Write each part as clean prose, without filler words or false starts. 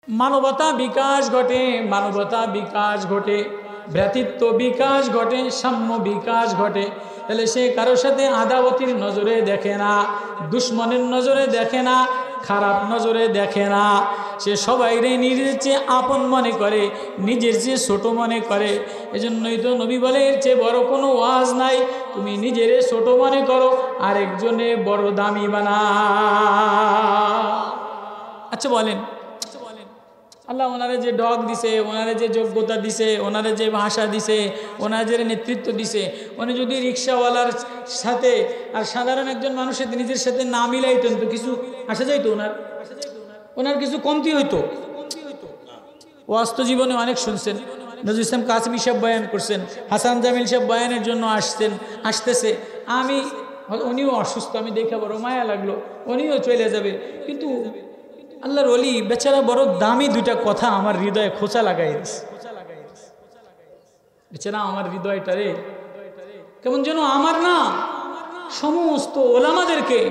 মানবতা বিকাশ ঘটে, মানবতা বিকাশ ঘটে, ভ্রাতৃত্ব বিকাশ ঘটে, সাম্য বিকাশ ঘটে। তাহলে সে কারোর সাথে আদাবতির নজরে দেখে না, দুশ্মনের নজরে দেখে না, খারাপ নজরে দেখে না। সে সবাইরে নিজের চেয়ে আপন মনে করে, নিজের চেয়ে ছোট মনে করে। এজন্যই তো নবী বলে, এর চেয়ে বড় কোনো ওয়াজ নাই। তুমি নিজের ছোট মনে করো, আরেকজনে বড় দামি বানা। আচ্ছা বলেন, আল্লাহ ওনারে যে ডগ দিছে, ওনারে যে যোগ্যতা দিছে, ওনারে যে ভাষা দিছে, ওনার যে নেতৃত্ব দিছে, উনি যদি রিক্সাওয়ালার সাথে আর সাধারণ একজন মানুষের নিজের সাথে না মিলাইতেন তো কিছু আসা যাইতো, ওনার কিছু কমতি হইতো। ওয়াস্ত জীবনে অনেক শুনছেন, নজরুল ইসলাম কাসেমি সাহেব বয়ান করছেন, হাসান জামিল সাহেব বয়ানের জন্য আসতেছে। উনিও অসুস্থ, আমি দেখে বড় মায়া লাগলো, উনিও চলে যাবে। কিন্তু আল্লাহর ওলি বেচারা বড় দামি দুইটা কথা আমার হৃদয়ে খোঁচা লাগাই দিছে। বেচারা আমার হৃদয়টারে কেমন যেন আমার না, সমস্ত ওলামাদেরকে,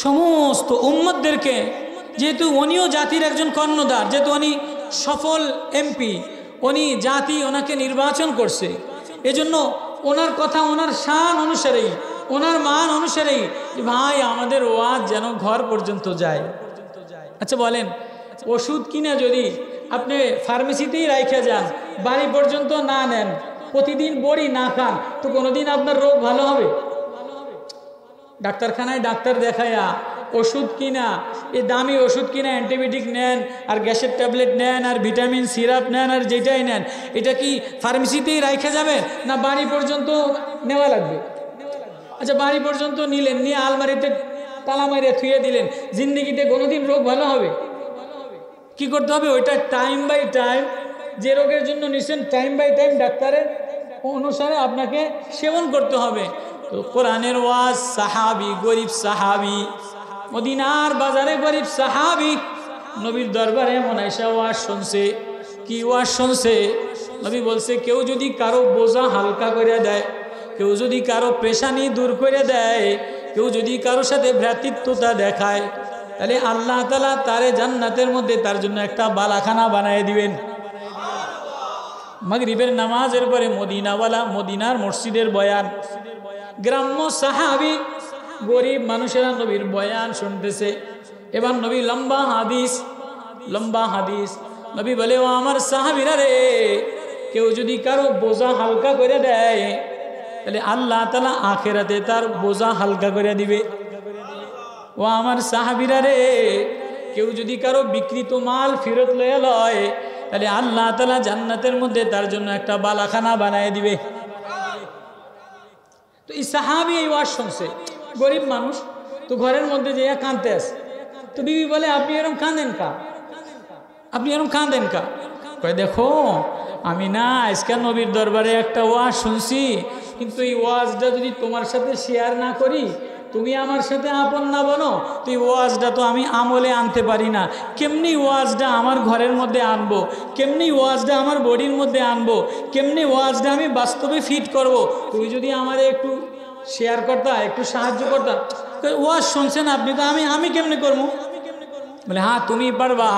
সমস্ত উম্মতদেরকে, যেহেতু উনিও জাতির একজন কর্ণধার, যেহেতু উনি সফল এমপি, উনি জাতি ওনাকে নির্বাচন করছে, এজন্য ওনার কথা ওনার শান অনুসারেই, ওনার মান অনুসারেই ভাই আমাদের ওয়াজ যেন ঘর পর্যন্ত যায়। আচ্ছা বলেন, ওষুধ কিনা যদি আপনি ফার্মেসিতেই রাইখা যান, বাড়ি পর্যন্ত না নেন, প্রতিদিন বড়ি না খান, তো কোনোদিন আপনার রোগ ভালো হবে? ডাক্তারখানায় ডাক্তার দেখায়া ওষুধ কিনা, এই দামি ওষুধ কিনা, অ্যান্টিবায়োটিক নেন আর গ্যাসের ট্যাবলেট নেন আর ভিটামিন সিরাপ নেন আর যেটাই নেন, এটা কি ফার্মেসিতেই রাইখা যাবে না বাড়ি পর্যন্ত নেওয়া লাগবে? আচ্ছা বাড়ি পর্যন্ত নিলেন, নিয়ে আলমারিতে তালা মারিয়ে থুয়ে দিলেন, জিন্দিগিতে কোনোদিন রোগ ভালো হবে? কি করতে হবে? ওইটা টাইম বাই টাইম, যে রোগের জন্য নিছেন টাইম বাই টাইম ডাক্তারের অনুসারে আপনাকে সেবন করতে হবে। তো কোরআনের ওয়াজ, সাহাবি, গরিব সাহাবি, মদিনার বাজারে গরিব সাহাবি নবীর দরবারে মনাইশা ওয়াজ শুনছে। কি ওয়াজ শুনছে? নবী বলছে, কেউ যদি কারো বোঝা হালকা করে দেয়, কেউ যদি কারো পেশানি দূর করে দেয়, কেউ যদি কারোর সাথে ভ্রাতৃত্বতা দেখায়, তাহলে আল্লাহ তাআলা তারে জান্নাতের মধ্যে তার জন্য একটা বালাখানা বানিয়ে দিবেন। মাগরিবের নামাজের পরে মদিনাওয়ালা, মদিনার মসজিদের বয়ান, গ্রাম্য সাহাবি গরিব মানুষেরা নবীর বয়ান শুনতেছে। এবার নবী লম্বা হাদিস নবী বলে, ও আমার সাহাবীরা রে, কেউ যদি কারো বোঝা হালকা করে দেয়, তাহলে আল্লাহ তাআলা আখিরাতে তার বোঝা হালকা করে দিবে। ও আমার সাহাবীরা রে, কেউ যদি কারো বিকৃত মাল ফেরত লয়ে লয়, তাহলে আল্লাহ তাআলা জান্নাতের মধ্যে তার জন্য একটা বালাখানা বানায় দিবে। তো এই সাহাবী এই ওয়াজ শুনছে, গরিব মানুষ, তো ঘরের মধ্যে যে কাঁদতে আছে। তো বিবি বলে, আপনি এরকম কাঁদেন কা? আপনি এরকম কাঁদেন কা? কয়, দেখো আমি না আজকে নবীর দরবারে একটা ওয়াজ শুনছি, কিন্তু এই ওয়াজটা যদি তোমার সাথে শেয়ার না করি, তুমি আমার সাথে আপন না বনো, তো এই ওয়াজটা তো আমি আমলে আনতে পারি না। কেমনি ওয়াজটা আমার ঘরের মধ্যে আনবো, কেমনি ওয়াজটা আমার বডির মধ্যে আনবো, কেমনি ওয়াজটা আমি বাস্তবে ফিট করব? তুমি যদি আমারে একটু শেয়ার করতা, একটু সাহায্য করতা। ওয়াজ শুনছেন আপনি, তো আমি কেমনি করবো? বলে, হ্যাঁ তুমি পারবা,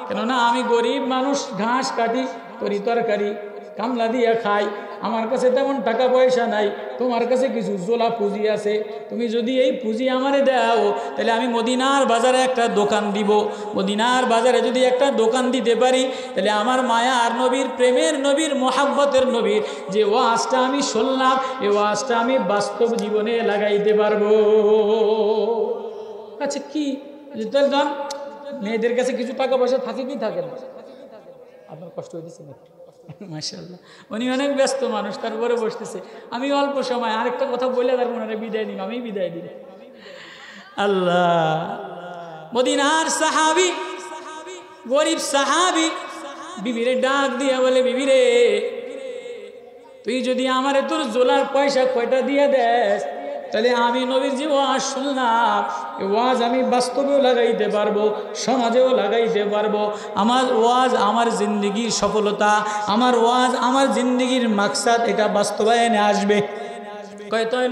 কেননা আমি গরিব মানুষ, ঘাস কাটি, তরি তরকারি কামলা দিয়ে খাই, আমার কাছে তেমন টাকা পয়সা নাই, তোমার কাছে কিছু জোলা পুঁজি আছে, তুমি যদি এই পুঁজি আমারে দাও, তাহলে আমি মদিনার বাজারে একটা দোকান দিব। মদিনার বাজারে যদি একটা দোকান দিতে পারি, তাহলে আমার মায়া আর নবীর, প্রেমের নবীর, মোহাব্বতের নবীর যে ওয়াজটা আমি শুনলাম, এই ওয়াজটা আমি বাস্তব জীবনে লাগাইতে পারবো। আচ্ছা কি তাহলে মেয়েদের কাছে কিছু টাকা পয়সা থাকে কি থাকে না? আপনার কষ্ট হইতেছে না? মাশাআল্লাহ, উনি অনেক ব্যস্ত মানুষ, তারপরে বসতেছে। আমি অল্প সময় আরেকটা কথা বলে তারপর ওনারা বিদায় নিব, আমি বিদায় দিব। আল্লাহ, মদিনার সাহাবি, গরিব সাহাবি বিবিরে ডাক দিয়া বলে, বিবিরে তুই যদি আমারে তোর জোলার পয়সা কয়টা দিয়ে দেস, তাহলে আমি নবীর যে ওয়াজ শুনলাম, এই ওয়াজ আমি বাস্তবেও লাগাইতে পারবো, সমাজেও লাগাইতে পারবো। আমার ওয়াজ আমার জিন্দেগির সফলতা, আমার ওয়াজ আমার জিন্দেগির মাকসাদ, এটা বাস্তবায়নে আসবে। কয় তাহলে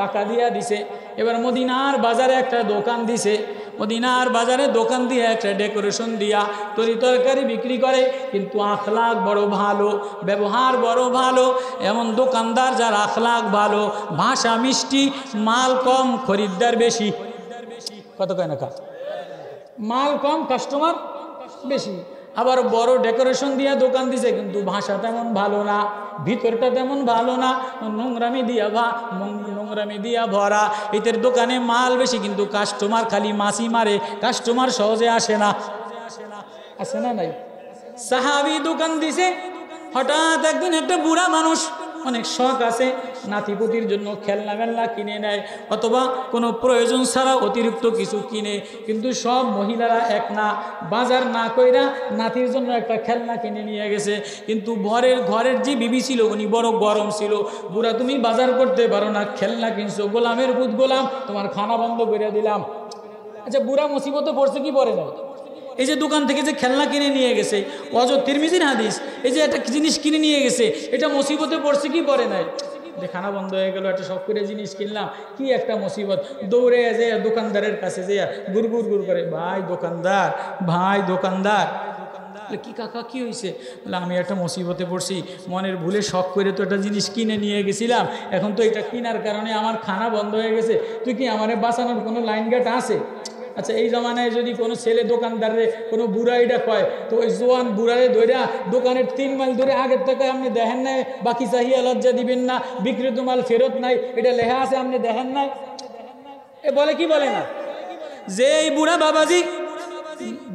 টাকা দিয়া দিছে। এবার মদিনার বাজারে একটা দোকান দিছে, মদিনার বাজারে দোকান দিয়ে একটা ডেকোরেশন দিয়া তরি তরকারি বিক্রি করে, কিন্তু আখলাক বড় ভালো, ব্যবহার বড় ভালো। এমন দোকানদার যার আখলাক ভালো, ভাষা মিষ্টি, মাল কম খরিদ্দার বেশি। কত কয় না কা? মাল কম কাস্টমার বেশি। আবার বড় ডেকোরেশন দিয়ে দোকান দিছে, কিন্তু ভাষা তেমন ভালো না, ভিতরটা তেমন ভালো না, নোংরামি দিয়া ভরা। এদের দোকানে মাল বেশি, কিন্তু কাস্টমার খালি মাছি মারে, কাস্টমার সহজে আসে না। আসে না নাই? সাহাবী দোকান দিছে, হঠাৎ একদিন একটা বুড়া মানুষ, অনেক শখ আছে, নাতিপুতির জন্য খেলনা মেলনা কিনে নেয়, অথবা কোনো প্রয়োজন ছাড়া অতিরিক্ত কিছু কিনে। কিন্তু সব মহিলারা এক না, বাজার না কইরা নাতির জন্য একটা খেলনা কিনে নিয়ে গেছে। কিন্তু ঘরের যে বিবি ছিল উনি বড় গরম ছিল। বুড়া, তুমি বাজার করতে পারো না, খেলনা কিনছো, গোলামের পুত গোলাম, তোমার খানা বন্ধ করে দিলাম। আচ্ছা, বুড়া মুসিবতে পড়ছে কি পড়ে না? এই যে দোকান থেকে যে খেলনা কিনে নিয়ে গেছে, অজর তিরমিজির হাদিস, এই যে একটা জিনিস কিনে নিয়ে গেছে, এটা মুসিবতে পড়ছে কি পড়ে নাই? খানা বন্ধ হয়ে গেল, একটা শখ করে জিনিস কিনলাম, কি একটা মুসিবত। দৌড়ে যে দোকানদারের কাছে যে গুড় করে, ভাই দোকানদার, কি কাকা কি হয়েছে? বলে, আমি একটা মুসিবতে পড়ছি, মনের ভুলে শখ করে তো একটা জিনিস কিনে নিয়ে গেছিলাম, এখন তো এটা কেনার কারণে আমার খানা বন্ধ হয়ে গেছে, তুই কি আমারে বাঁচানোর কোনো লাইন গাট আছে? আচ্ছা, এই জমানায় যদি কোনো ছেলে দোকানদারে কোনো বুড়া এটা কয়, তো ওই জোয়ান বুড়ারে ধইরা দোকানের 3 মাইল ধরে আগের থেকে আপনি দেখেন নাই, বাকি চাহিয়া লজ্জা দিবেন না, বিক্রিত মাল ফেরত নাই, এটা লেখা আছে, আপনি দেখেন নাই? এ বলে কি বলে না যে এই বুড়া বাবাজি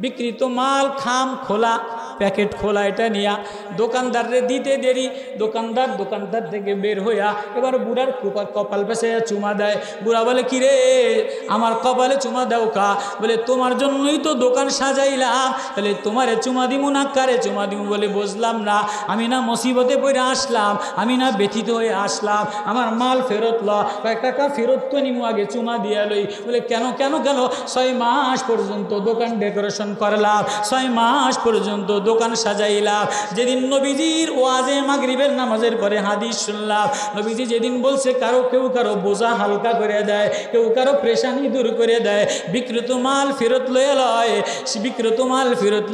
বিক্রিত মাল খাম খোলা, প্যাকেট খোলা, এটা নিয়া দোকানদাররে দিতে দেরি, দোকানদার থেকে বের হইয়া এবার বুড়ার কপাল পেছে চুমা দেয়। বুড়া বলে, কিরে আমার কপালে চুমা দাও কা? বলে, তোমার জন্যই তো দোকান সাজাইলাম। বলে, তোমারে চুমা দিমু না কারে চুমা দিমু? বলে, বুঝলাম না, আমি না মুসিবতে পড়ে আসলাম, আমি না ব্যথিত হয়ে আসলাম, আমার মাল ফেরত ল, কয়েক টাকা ফেরত তো নিমু, আগে চুমা দিয়া লই। বলে, কেন 6 মাস পর্যন্ত দোকান ডেকোরেশন করলাম, 6 মাস পর্যন্ত দোকান সাজাইলাম। যেদিন নবীজির ওয়াজে মাগরিবের নামাজের পরে হাদিস শুনলাম, নবীজি যেদিন বলছে কেউ কারো বোঝা হালকা করে দেয়, কেউ কারো পেরেশানি দূর করে দেয়, বিক্রিত মাল ফেরত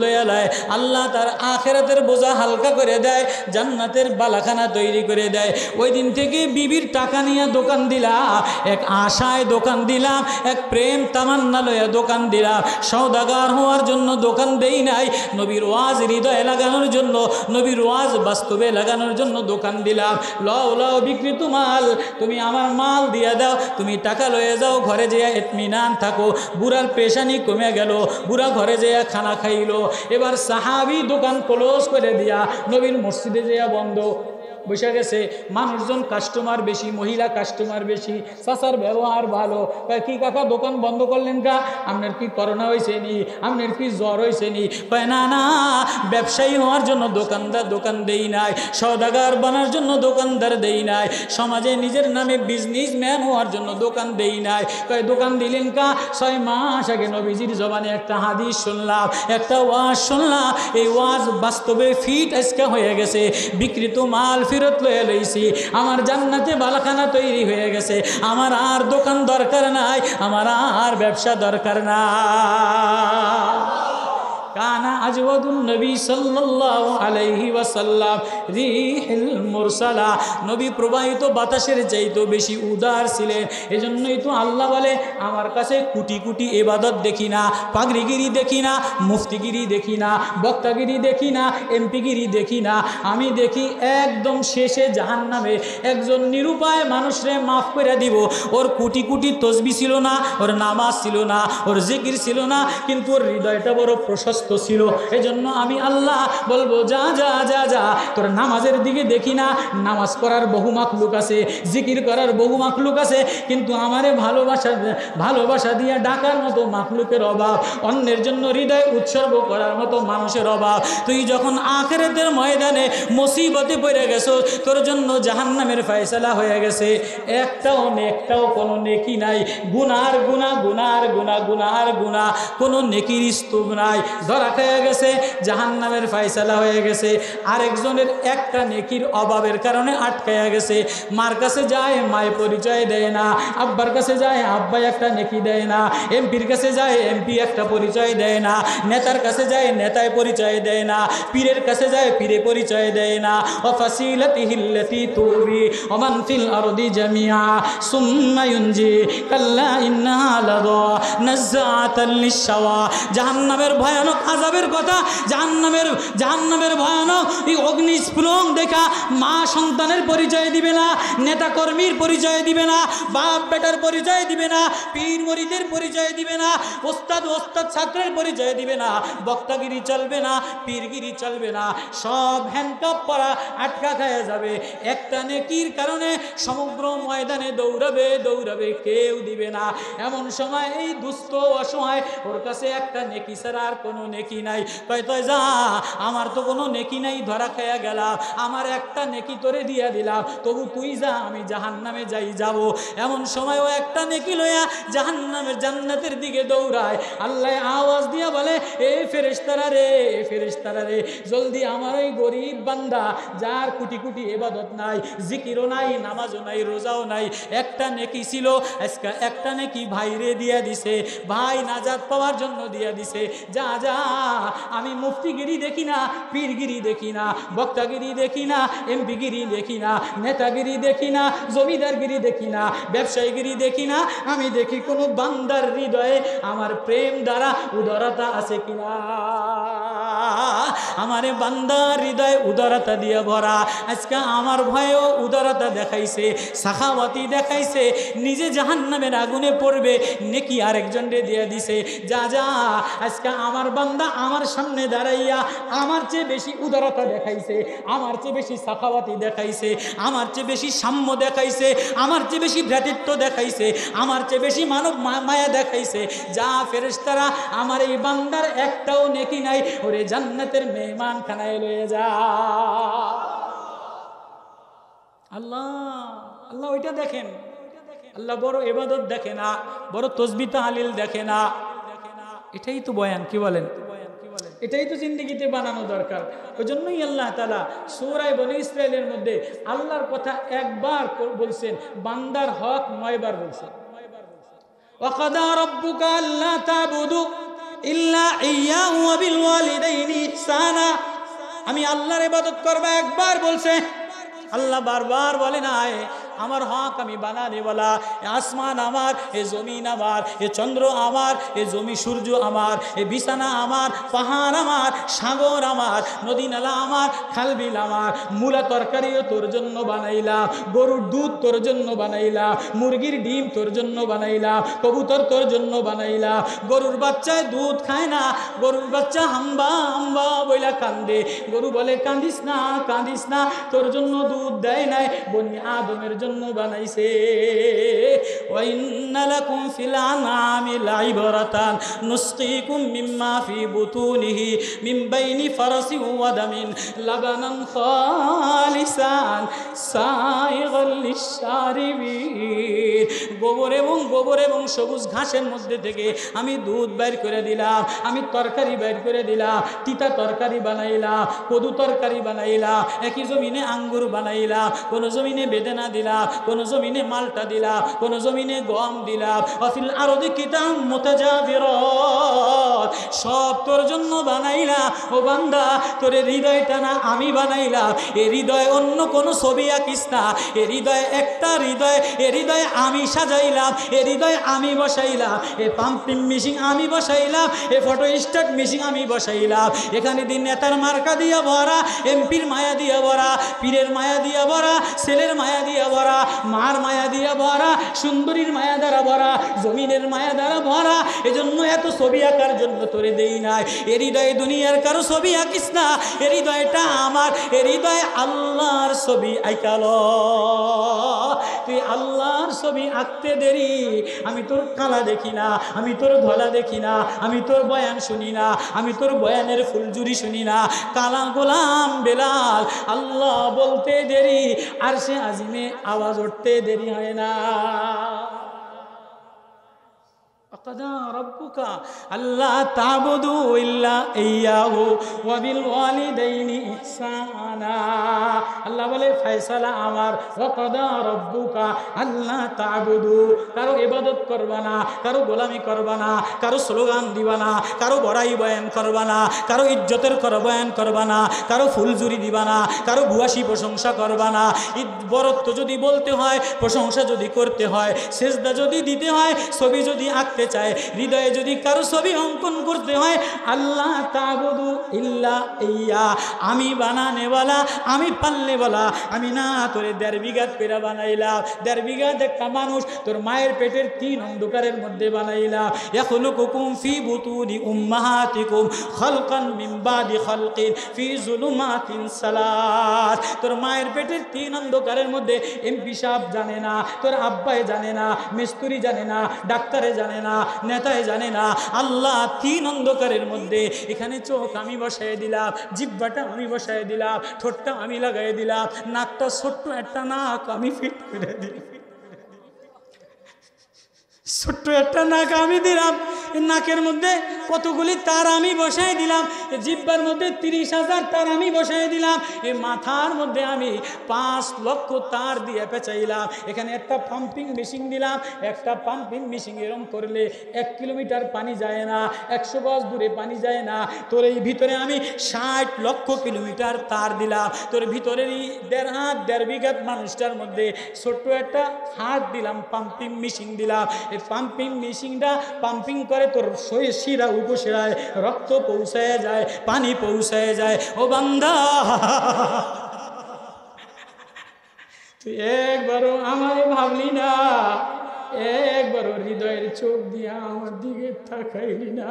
লয়ে লয়, আল্লাহ তার আখিরাতের বোঝা হালকা করে দেয়, জান্নাতের বালাখানা তৈরি করে দেয়। ওই দিন থেকে বিবির টাকা নিয়ে দোকান দিলাম, এক আশায় দোকান দিলাম, এক প্রেম তামান্না লইয়া দোকান দিলাম, সওদাগার হওয়ার জন্য দোকান দেই নাই, নবীর ওয়াজ হৃদয়ে লাগানোর জন্য, নবীর ওয়াজ বাস্তবে লাগানোর জন্য দোকান দিলাম। লও বিক্রিত মাল, তুমি আমার মাল দিয়া দাও, তুমি টাকা লয়ে যাও, ঘরে যেয়া ইতমিনান থাকো। বুড়ার পেশানি কমে গেল, বুড়া ঘরে যেয়া খানা খাইলো। এবার সাহাবী দোকান ক্লোজ করে দিয়া নবীর মসজিদে যেয়া বন্ধ বসে গেছে। মানুষজন কাস্টমার বেশি, মহিলা কাস্টমার বেশি, চাচার ব্যবহার ভালো। কি কাকা দোকান বন্ধ করলেন কা? আপনার কি করোনা হয়েছে নি? আপনার কি জ্বর হয়েছে নি? না, ব্যবসায়ী হওয়ার জন্য দোকানদার দোকান দেই নাই, সওদাগার বানার জন্য দোকানদার দেই নাই, সমাজে নিজের নামে বিজনেসম্যান হওয়ার জন্য দোকান দেই নাই। দোকান দিলেন কা? 6 মাস আগে নবীজির জবানে একটা হাদিস শুনলাম, একটা ওয়াজ শুনলাম, এই ওয়াজ বাস্তবে ফিট আজকে হয়ে গেছে। বিক্রিত মাল ফেরত লয়ে লইছি, আমার জান্নাতে বালাখানা তৈরি হয়ে গেছে, আমার আর দোকান দরকার নাই, আমার আর ব্যবসা দরকার নাই। কানা আজওয়াদুন নবী সাল্লাল্লাহু আলাইহি ওয়াসাল্লাম রিহিল মুরসালা, নবী প্রবাহিত বাতাসের চাইতে বেশি উদার ছিলেন। এজন্যই তো আল্লাহ বলে, আমার কাছে কোটি কোটি ইবাদত দেখি না, পাগড়িগিরি দেখি না, মুফতিগিরি দেখি না, বক্তাগিরি দেখি না, এমপিগিরি দেখি না, আমি দেখি একদম শেষে জাহান্নামে একজন নিরুপায় মানুষরে মাফ করে দিব। ওর কোটি কোটি তসবিহ ছিল না, ওর নামাজ ছিল না, ওর জিকির ছিল না, কিন্তু ওর হৃদয়টা বড় প্রশস্ত ছিল। এজন্য আমি আল্লাহ বলবো, যা যা যা যা, তোর নামাজের দিকে দেখি না, নামাজ পড়ার বহু মাখলুক আছে, জিকির করার বহু মাখলুক আছে, কিন্তু আমারে ভালোবাসা দিয়ে ডাকার মতো মাখলুকের অভাব, অন্যের জন্য হৃদয় উৎসর্গ করার মতো মানুষের অভাব। তুই যখন আখিরাতের ময়দানে মুসিবতে পড়ে গেছো, তোর জন্য জাহান্নামের ফয়সালা হয়ে গেছে, একটাও কোনো নেকি নাই, গুনার গুনাহ, কোনো নেকির স্তূপ নাই। ধরা খেয়ে গেছে, জাহান্নামের ফায়সালা হয়ে গেছে। আরেকজনের একটা নেকির অভাবের কারণে আটকায়া গেছে, মার কাছে যায় মায়ের পরিচয় দেয় না, আব্বার কাছে যায় আব্বাই একটা নেকি দেয় না, এমপির কাছে যায় এমপি একটা পরিচয় দেয় না, নেতার কাছে যায় নেতায় পরিচয় দেয় না, পীরের কাছে যায় পীরে পরিচয় দেয় না। ওয়াফাসিলাতিহিল্লাতী তুবি ওমান ফিল আরদি জামিআ সুম্মা ইউনজি কাল্লা ইন্নাহা লাযা নাযাআতাল লিশশাওয়া। জাহান্নামের ভয়ানক আযাবের কথা, জাহান্নামের ভয়ানক এই অগ্নিস্ফুলন দেখা মা সন্তানের পরিচয় দিবে না, নেতা কর্মীর পরিচয় দিবে না, বাপ বেটার পরিচয় দিবে না, পীর মুরিদের পরিচয় দিবে না, ওস্তাদ ছাত্রের পরিচয় দিবে না, বক্তাগিরি চলবে না, পীরগিরি চলবে না, সব হ্যান্ডকাপ পরা আটকা খায়া যাবে। একটা নেকির কারণে সমগ্র ময়দানে দৌড়াবে, কেউ দিবে না। এমন সময় এই দুস্থ অসহায়, ওর কাছে একটা নেকি ছাড়া আর কোনো নেকি নাই, কয় তুই যা, আমার তো কোনো নেকি নাই, ধরা খায়া গেলাম, আমার একটা নেকি তোরে দিয়া দিলাম, তবু তুই যা, আমি জাহান্নামে যাব। এমন সময় ও একটা নেকি লইয়া জাহান্নামের জান্নাতের দিকে দৌড়ায়। আল্লাহ আওয়াজ দিয়া বলে, এ ফেরেশতারা রে, জলদি আমার ওই গরিব বান্দা যার কোটি কোটি ইবাদত নাই, জিকিরও নাই, নামাজও নাই, রোজাও নাই, একটা নেকি ছিল, আজকে একটা নেকি ভাইরে দিয়া দিছে, ভাই নাজাত পাওয়ার জন্য দিয়া দিছে। যা আমি মুফতিগিরি দেখি না, পীরগিরি দেখি না, বক্তাগিরি দেখি না, এমপিগিরি দেখি না, নেতাগিরি দেখি না, জমিদারগিরি দেখি না, ব্যবসায়ীগিরি দেখি না, আমি দেখি কোনো বান্দার হৃদয়ে আমার প্রেম দ্বারা উদারতা আছে কিনা। আমার বান্দার হৃদয় উদারতা দিয়ে ভরা। আজকে আমার ভয়েও উদারতা দেখাইছে, সাখাওয়াতি দেখাইছে, নিজে জাহান্নামের আগুনে পড়বে, নেকি আরেকজনকে দিয়ে দিছে। যা আজকে আমার বান্দা আমার সামনে দাঁড়াইয়া আমার চেয়ে বেশি উদারতা দেখাইছে, আমার চেয়ে বেশি সাখাওয়াতি দেখাইছে, আমার চেয়ে বেশি সাম্য দেখাইছে, আমার চেয়ে বেশি ভ্রাতৃত্ব দেখাইছে, আমার চেয়ে বেশি মানব মায়া দেখাইছে। যা ফেরেশতারা, আমার এই বান্দার একটাও নেকি নাই, ওরে জান্নাতের মেহমান খানায় লয়ে যা। আল্লাহ ওইটা দেখেন, আল্লাহ বড় ইবাদত দেখে না, বড় তসবিহ তাহলিল দেখে না। এটাই তো বয়ান, কি বলেন? এটাই তো জিন্দেগিতে বানানো দরকার। ওই জন্যই আল্লাহ তাআলা সূরা বনী ইসরাঈলের মধ্যে আল্লাহর কথা একবার বলছেন, বান্দার হক 9 বার বলছেন। ওয়াকাদা রাব্বুকা আল্লা তা'বুদু ইল্লা ইয়্যাহু ওয়া বিল ওয়ালিদাইনি ইহসানা। আমি আল্লাহর ইবাদত করব একবার বলছে, আল্লাহ বারবার বলে নাই আমার হক আমি বানানে বলা। আসমান আমার, এ জমিন আমার, এ চন্দ্র আমার, এ জমি সূর্য আমার, এ বিছানা আমার, পাহাড় আমার, সাগর আমার, নদী নালা আমার, খালবিল আমার। মূলা তরকারিও তোর জন্য বানাইলাম, গরুর দুধ তোর জন্য বানাইলাম, মুরগির ডিম তোর জন্য বানাইলাম, কবুতর তোর জন্য বানাইলাম। গরুর বাচ্চায় দুধ খায় না, গরুর বাচ্চা হাম্বা হাম্বা বইলা কান্দে। গরু বলে কাঁদিস না, তোর জন্য দুধ দেয় নাই, বনি আদমের জন্য বানাইছে। ওয়া ইন্না লাকুম ফিল আনআমি লাইবরাতান নুসকিকুম মিম্মা ফি বুতুনিহি মিন বাইনি ফারাসিন ওয়া দামিন লাবানান খালিসান সাইগাল লিশশারিবিন। গোবর এবং সবুজ ঘাসের মধ্যে থেকে আমি দুধ বের করে দিলাম, আমি তরকারি বের করে দিলাম, তিতা তরকারি বানাইলাম, কদু তরকারি বানাইলাম, একই জমিনে আঙ্গুর বানাইলাম, কোন জমিনে বেদানা দিলাম, কোন জমিনে মালটা দিলাম, কোন জমিনে গম দিলাম। ওয়াফিল আরদি কিতাম মুতাজাবিরাত, সব তোর জন্য বানাইলাম। ও বান্দা, তোর হৃদয়টা না আমি বানাইলাম। এই হৃদয় অন্য কোন ছবি আঁকিস না, এ হৃদয় একটা হৃদয়, এ হৃদয় আমি সাজাইলাম, এ হৃদয় আমি বসাইলাম, এ পাম্পিং মেশিন আমি বসাইলাম, এ ফটো স্টার্ট মেশিন আমি বসাইলাম। এখানে দিন নেতার মার্কা দিয়া ভরা, এমপির মায়া দিয়া ভরা, পীরের মায়া দিয়া ভরা, ছেলের মায়া দিয়া ভরা, মার মায়া দিয়া ভরা, সুন্দরীর মায়া দ্বারা ভরা, জমিনের মায়া দ্বারা ভরা। এজন্য এত ছবি আঁকার জন্য তোরে দেই নাই। এ হৃদয়ে দুনিয়ার কারো ছবি আঁকিস না, এ হৃদয়টা আমার, এ হৃদয় আল্লাহর ছবি আঁকাল। তুই আল্লাহর ছবি আঁকতে দেরি, আমি তোর কালা দেখি না, আমি তোর ধলা দেখি না, আমি তোর বয়ান শুনি না, আমি তোর বয়ানের ফুলজুরি শুনি না। কালা গোলাম বেলাল আল্লাহ বলতে দেরি, আর সে আজিমে আওয়াজ উঠতে দেরি হয় না। وقضى ربك ألا تعبدوا إلا إياه وبالوالدين إحسانا আল্লাহ বলে ফয়সালা আমার ওয়াকাদা রব্বুকা আল্লা তা'বুদু কারো ইবাদত করবা না কারো গোলামি করবা না কারো স্লোগান দিবা না কারো বড়াই বয়ান করবা না কারো ইজ্জতের বয়ান করবা না কারো ফুলজুরি দিবা না কারো ভুয়াশি প্রশংসা করবা না বরত্ব যদি বলতে হয় প্রশংসা যদি করতে হয় সেজদা যদি দিতে হয় ছবি যদি আঁকতে চায় হৃদয়ে যদি কারো ছবি অঙ্কন করতে হয় আল্লাহ তা'বুদু ইল্লা ইয়া আমি বানানেওয়ালা আমি পালনেওয়ালা আমি না তোরে 1.5 বিঘা পেরা বানাইলাম 1.5 বিঘা একটা মানুষ তোর মায়ের পেটের 3 অন্ধকারের মধ্যে বানাইলাম ইয়াখলুকুকুম ফি বুতুনি উম্মাহাতিকুম খালকান মিন বাদি খালকিন ফি যুলুমাতিন সালাত তোর মায়ের পেটের 3 অন্ধকারের মধ্যে এমপি সাহেব জানে না তোর আব্বাই জানে না মিস্ত্রি জানে না ডাক্তারে জানে না নেতায় জানে না আল্লাহ 3 অন্ধকারের মধ্যে এখানে চোখ আমি বসায় দিলাম জিহ্বাটা আমি বসায় দিলাম ঠোঁটটা আমি লাগাই দিলাম নাকটা ছোট্ট একটা নাক আমি ফিট করে দিলাম ছোট্ট একটা নাক আমি দিলাম নাকের মধ্যে কতগুলি তার আমি বসাই দিলাম জিহ্বার মধ্যে 30,000 তার আমি বসাই দিলাম এই মাথার মধ্যে আমি 5 লক্ষ তার দিয়ে পেঁচাইলাম এখানে একটা পাম্পিং মেশিন দিলাম একটা পাম্পিং মেশিন এরকম করলে 1 কিলোমিটার পানি যায় না 100 গজ দূরে পানি যায় না তোর এই ভিতরে আমি 60 লক্ষ কিলোমিটার তার দিলাম তোর ভিতরের 1.5 হাত 1.5 বিঘা মানুষটার মধ্যে ছোট্ট একটা হাত দিলাম পাম্পিং মেশিন দিলাম এই পাম্পিং মেশিনটা পাম্পিং করে তোর শিরা উপশিরায় রক্ত পৌঁছায় যায় পানি পৌঁছায় যায় ও বান্দা তুই একবারও আমারে ভাবলি না একবারও হৃদয়ের চোখ দিয়া আমার দিকে তাকাইলি না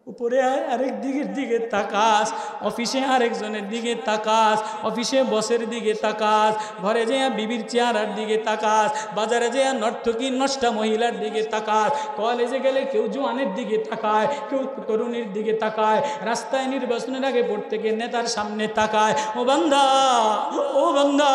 উপরে আরেক দিকের দিকে তাকাস অফিসে আরেকজনের দিকে তাকাস অফিসে বসের দিকে তাকাস ঘরে যেয়া বিবির চেহারার দিকে তাকাস বাজারে যেয়া নর্তকী নষ্টা মহিলার দিকে তাকাস কলেজে গেলে কেউ জোয়ানের দিকে তাকায় কেউ তরুণীর দিকে তাকায় রাস্তায় নির্বাচনের আগে পড়তে গিয়ে নেতার সামনে তাকায় ও বান্দা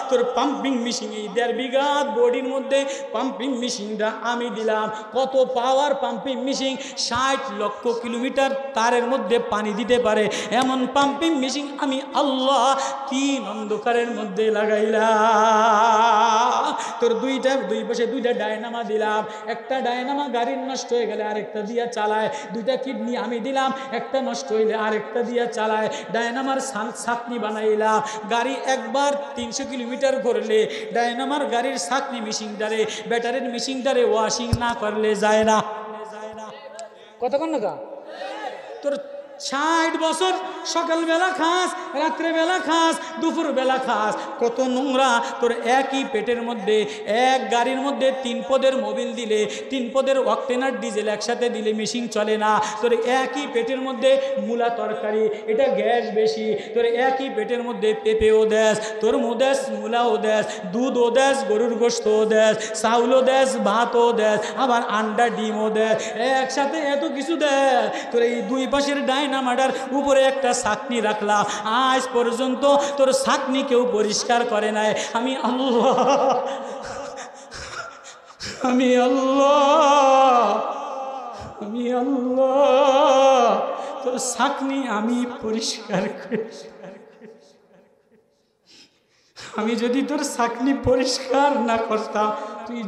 তোর পাম্পিং মেশিন এই 1.5 বিঘা বডির মধ্যে পাম্পিং মেশিনটা আমি দিলাম কত পাওয়ার পাম্পিং মেশিন 60 লক্ষ কিলোমিটার তারের মধ্যে পানি দিতে পারে এমন পাম্পিং মেশিন আমি আল্লাহ 3 অন্ধকারের মধ্যে লাগাইলাম তোর দুই পাশে 2টা ডায়নামা দিলাম একটা ডায়নামা গাড়ির নষ্ট হয়ে গেলে আরেকটা দিয়া চালায় 2টা কিডনি আমি দিলাম একটা নষ্ট হইলে আরেকটা দিয়া চালায় ডায়নামার ছাকনি বানাইলাম গাড়ি একবার 300 কিলোমিটার ঘুরলে ডায়নামার গাড়ির ছাকনি মেশিনটারে ব্যাটারির মেশিনটারে ওয়াশিং না করলে যায় না কতক্ষণ না তোর 60 বছর সকালবেলা খাস রাত্রেবেলা খাস দুপুরবেলা খাস কত নোংরা তোর একই পেটের মধ্যে এক গাড়ির মধ্যে 3 পদের মোবিল দিলে 3 পদের অক্টেনার ডিজেল একসাথে দিলে মেশিন চলে না তোর একই পেটের মধ্যে মূলা তরকারি এটা গ্যাস বেশি তোর একই পেটের মধ্যে পেঁপেও দেশ তোর মুদেশ মূলাও দেশ দুধও দেশ গরুর গোশতও দেশ চাউলও দেশ ভাতও দেশ আবার আন্ডা ডিমও দেশ একসাথে এত কিছু দেশ তোর এই 2 পাশের ডায়নামাটার উপরে একটা ছাকনি রাখলাম আজ পর্যন্ত তোর ছাকনি কেউ পরিষ্কার করে নাই আমি আল্লাহ তোর ছাকনি আমি পরিষ্কার করি আমি যদি তোর ছাকনি পরিষ্কার না করতাম তুই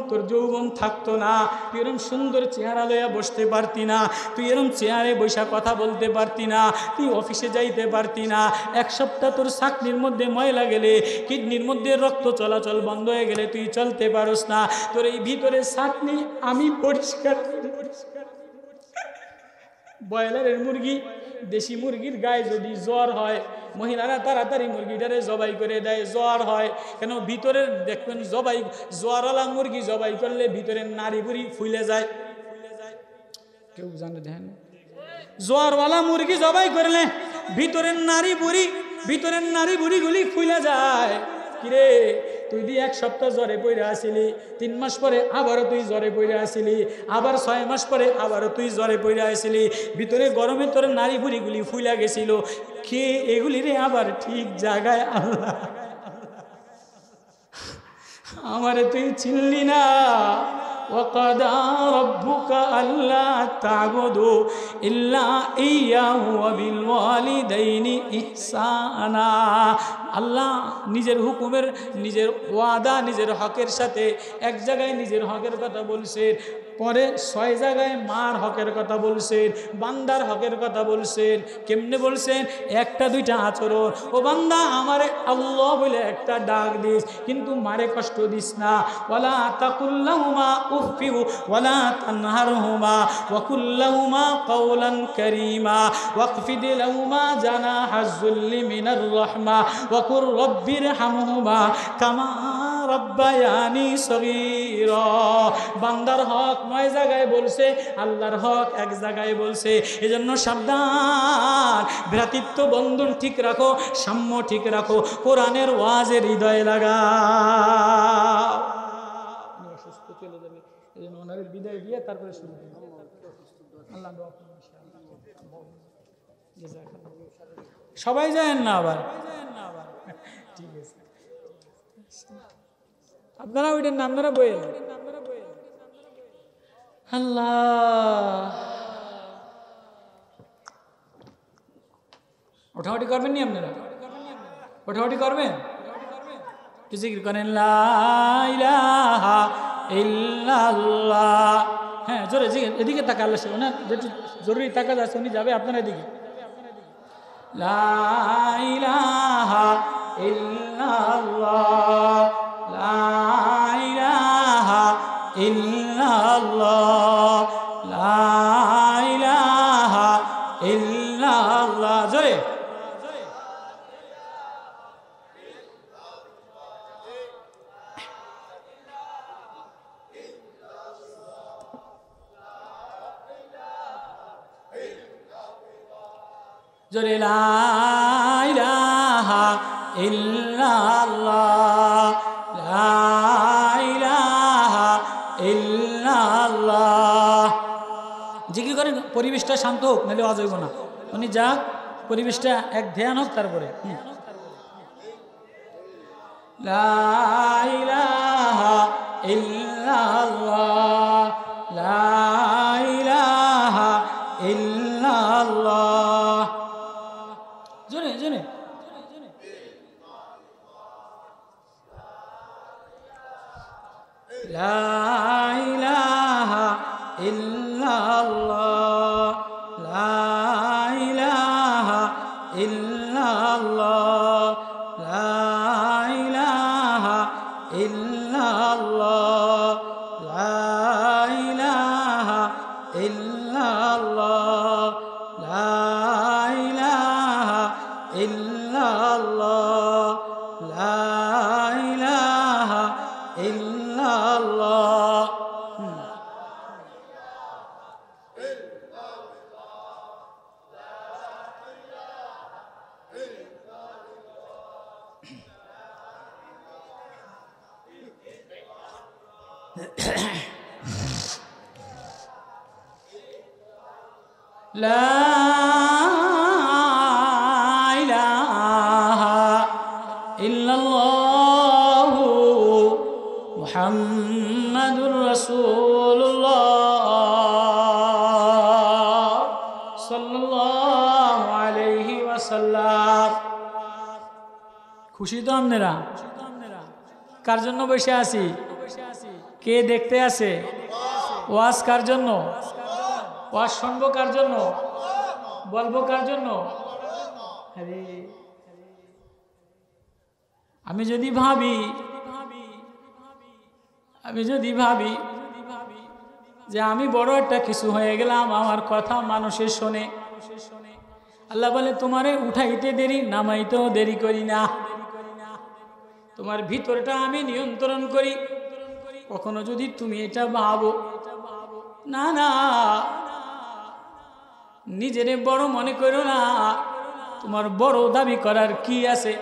তোর যৌবন থাকতো না তুই এরম সুন্দর চেহারা লইয়া বসতে পারতি না তুই এরম চেয়ারে বসা কথা বলতে পারতি না তুই অফিসে যাইতে পারতি না 1 সপ্তাহ তোর ছাকনির মধ্যে ময়লা গেলে কিডনির মধ্যে রক্ত চলাচল বন্ধ হয়ে গেলে তুই চলতে পারস না তোর এই ভিতরে ছাকনি আমি পরিষ্কার করি ব্রয়লারের মুরগি দেশি মুরগির গায়ে যদি জ্বর হয় মহিলারা তাড়াতাড়ি মুরগিটারে জবাই করে দেয় জ্বর হয় কেন ভিতরের দেখবেন জ্বরওয়ালা মুরগি জবাই করলে ভিতরের নাড়ি বুড়ি ফুলে যায় কেউ জানে দেখেন জ্বরওয়ালা মুরগি জবাই করলে ভিতরের নাড়ি বুড়িগুলি ফুলে যায় কিরে তুই 1 সপ্তাহ জ্বরে পড়ে আসিলি 3 মাস পরে আবারও তুই জ্বরে পড়ে আসিলি আবার 6 মাস পরে আবারও তুই জ্বরে পড়ে আসিলি ভিতরে গরমে তোর নাড়ি বুড়িগুলি ফুলে গেছিল কে এগুলি রে আবার ঠিক জায়গায় আল্লাহ আমারে তুই চিনলি না وقضى ربك ألا تعبدوا إلا إياه وبالوالدين إحسانا আল্লাহ নিজের হুকুমের নিজের ওয়াদা নিজের হকের সাথে এক জায়গায় নিজের হকের কথা বলছেন, পরে 6 জায়গায় মার হকের কথা বলছেন, বান্দার হকের কথা বলছেন। কেমনে বলছেন? একটা দুইটা আচরণ। ও বান্দা আমারে আল্লাহ বলে একটা ডাক দিস, কিন্তু মারে কষ্ট দিস না। ওয়ালা তাকুল্লাহুমা উফফি ওয়ালা তানহারহুমা ওয়া কুল্লাহুমা কাওলান কারীমা ওয়াকফিদ লাহুমা জানাহাজ যুল্লি মিনার রাহমা ওয়া কুর রাব্বিরহামহুমা কামা রাব্বায়ানি সগীরা। বান্দার হক 9 জায়গায় বলছে, আল্লাহর হক এক জায়গায় বলছে। এজন্য সাবধান, ভ্রাতৃত্ব বন্ধন ঠিক রাখো, সাম্য ঠিক রাখো, কোরআনের ওয়াজের হৃদয়ে লাগাও। সুস্থ চলে যাবে, এজন্য ওনার বিদায় দিয়ে তারপরে শুরু করব। আল্লাহ দোয়া করুন ইনশাআল্লাহ। সবাই যায়েন না আবার, ঠিক আছে আপনারা ওইটার নাম ধরা বইয়েন। আল্লাহ, ওঠাওটি করবেন নি আপনারা? ওঠাওটি করবেন? জিকির করেন লা ইলাহা ইল্লাল্লাহ। হ্যাঁ জোরে জিকির, এদিকে তাকা, আল্লাহ ওনার যেটু জরুরি তাকা যাচ্ছে উনি যাবে আপনার এদিকে। লা ইলাহা ইল্লাল্লাহ, লা ইলাহা ইল্লাল্লাহ, লা ইলাহা ইল্লাল্লাহ। জোরে জোরে লা ইলাহা ইল্লাল্লাহ, লা ইলাহা ইল্লাল্লাহ। জিকির করেন, পরিবেশটা শান্ত হোক, নাহলে আওয়াজ হইব না। উনি যাক, পরিবেশটা এক ধ্যান হোক, তারপরে লা ইলাহা ইল্লাল্লাহ, লা ইলাহা ইল্লাল্লাহ। জোরে জোরে লা ইলাহা ইল্লাল্লাহ, লা ইলাহা ইল্লাল্লাহ, লা ইলাহা ইল্লাল্লাহ, লা ইলাহা ইল্লাল্লাহ, লা ইলাহা ইল্লাল্লাহ, লা ইলাহা ইল্লাল্লাহ। লা ইলাহা ইল্লাল্লাহু মুহাম্মাদুর রাসূলুল্লাহ সাল্লাল্লাহু আলাইহি ওয়াসাল্লাম। খুশি তো আপনারা? কার জন্য বসে আছি? কে দেখতে আছে? ওয়াজ কার জন্য? ওয়াজ শুনবো কার জন্য? বলবো কার জন্য? আরে আমি যদি ভাবি যে আমি বড় একটা কিছু হয়ে গেলাম, আমার কথা মানুষের শোনে, আল্লাহ বলে তোমারে উঠাইতে দেরি, নামাইতেও দেরি করি না। তোমার ভিতরটা আমি নিয়ন্ত্রণ করি। কখনো যদি তুমি এটা ভাবো, না না নিজেরে বড় মনে করো না, তোমার বড় দাবি করার কি আছে?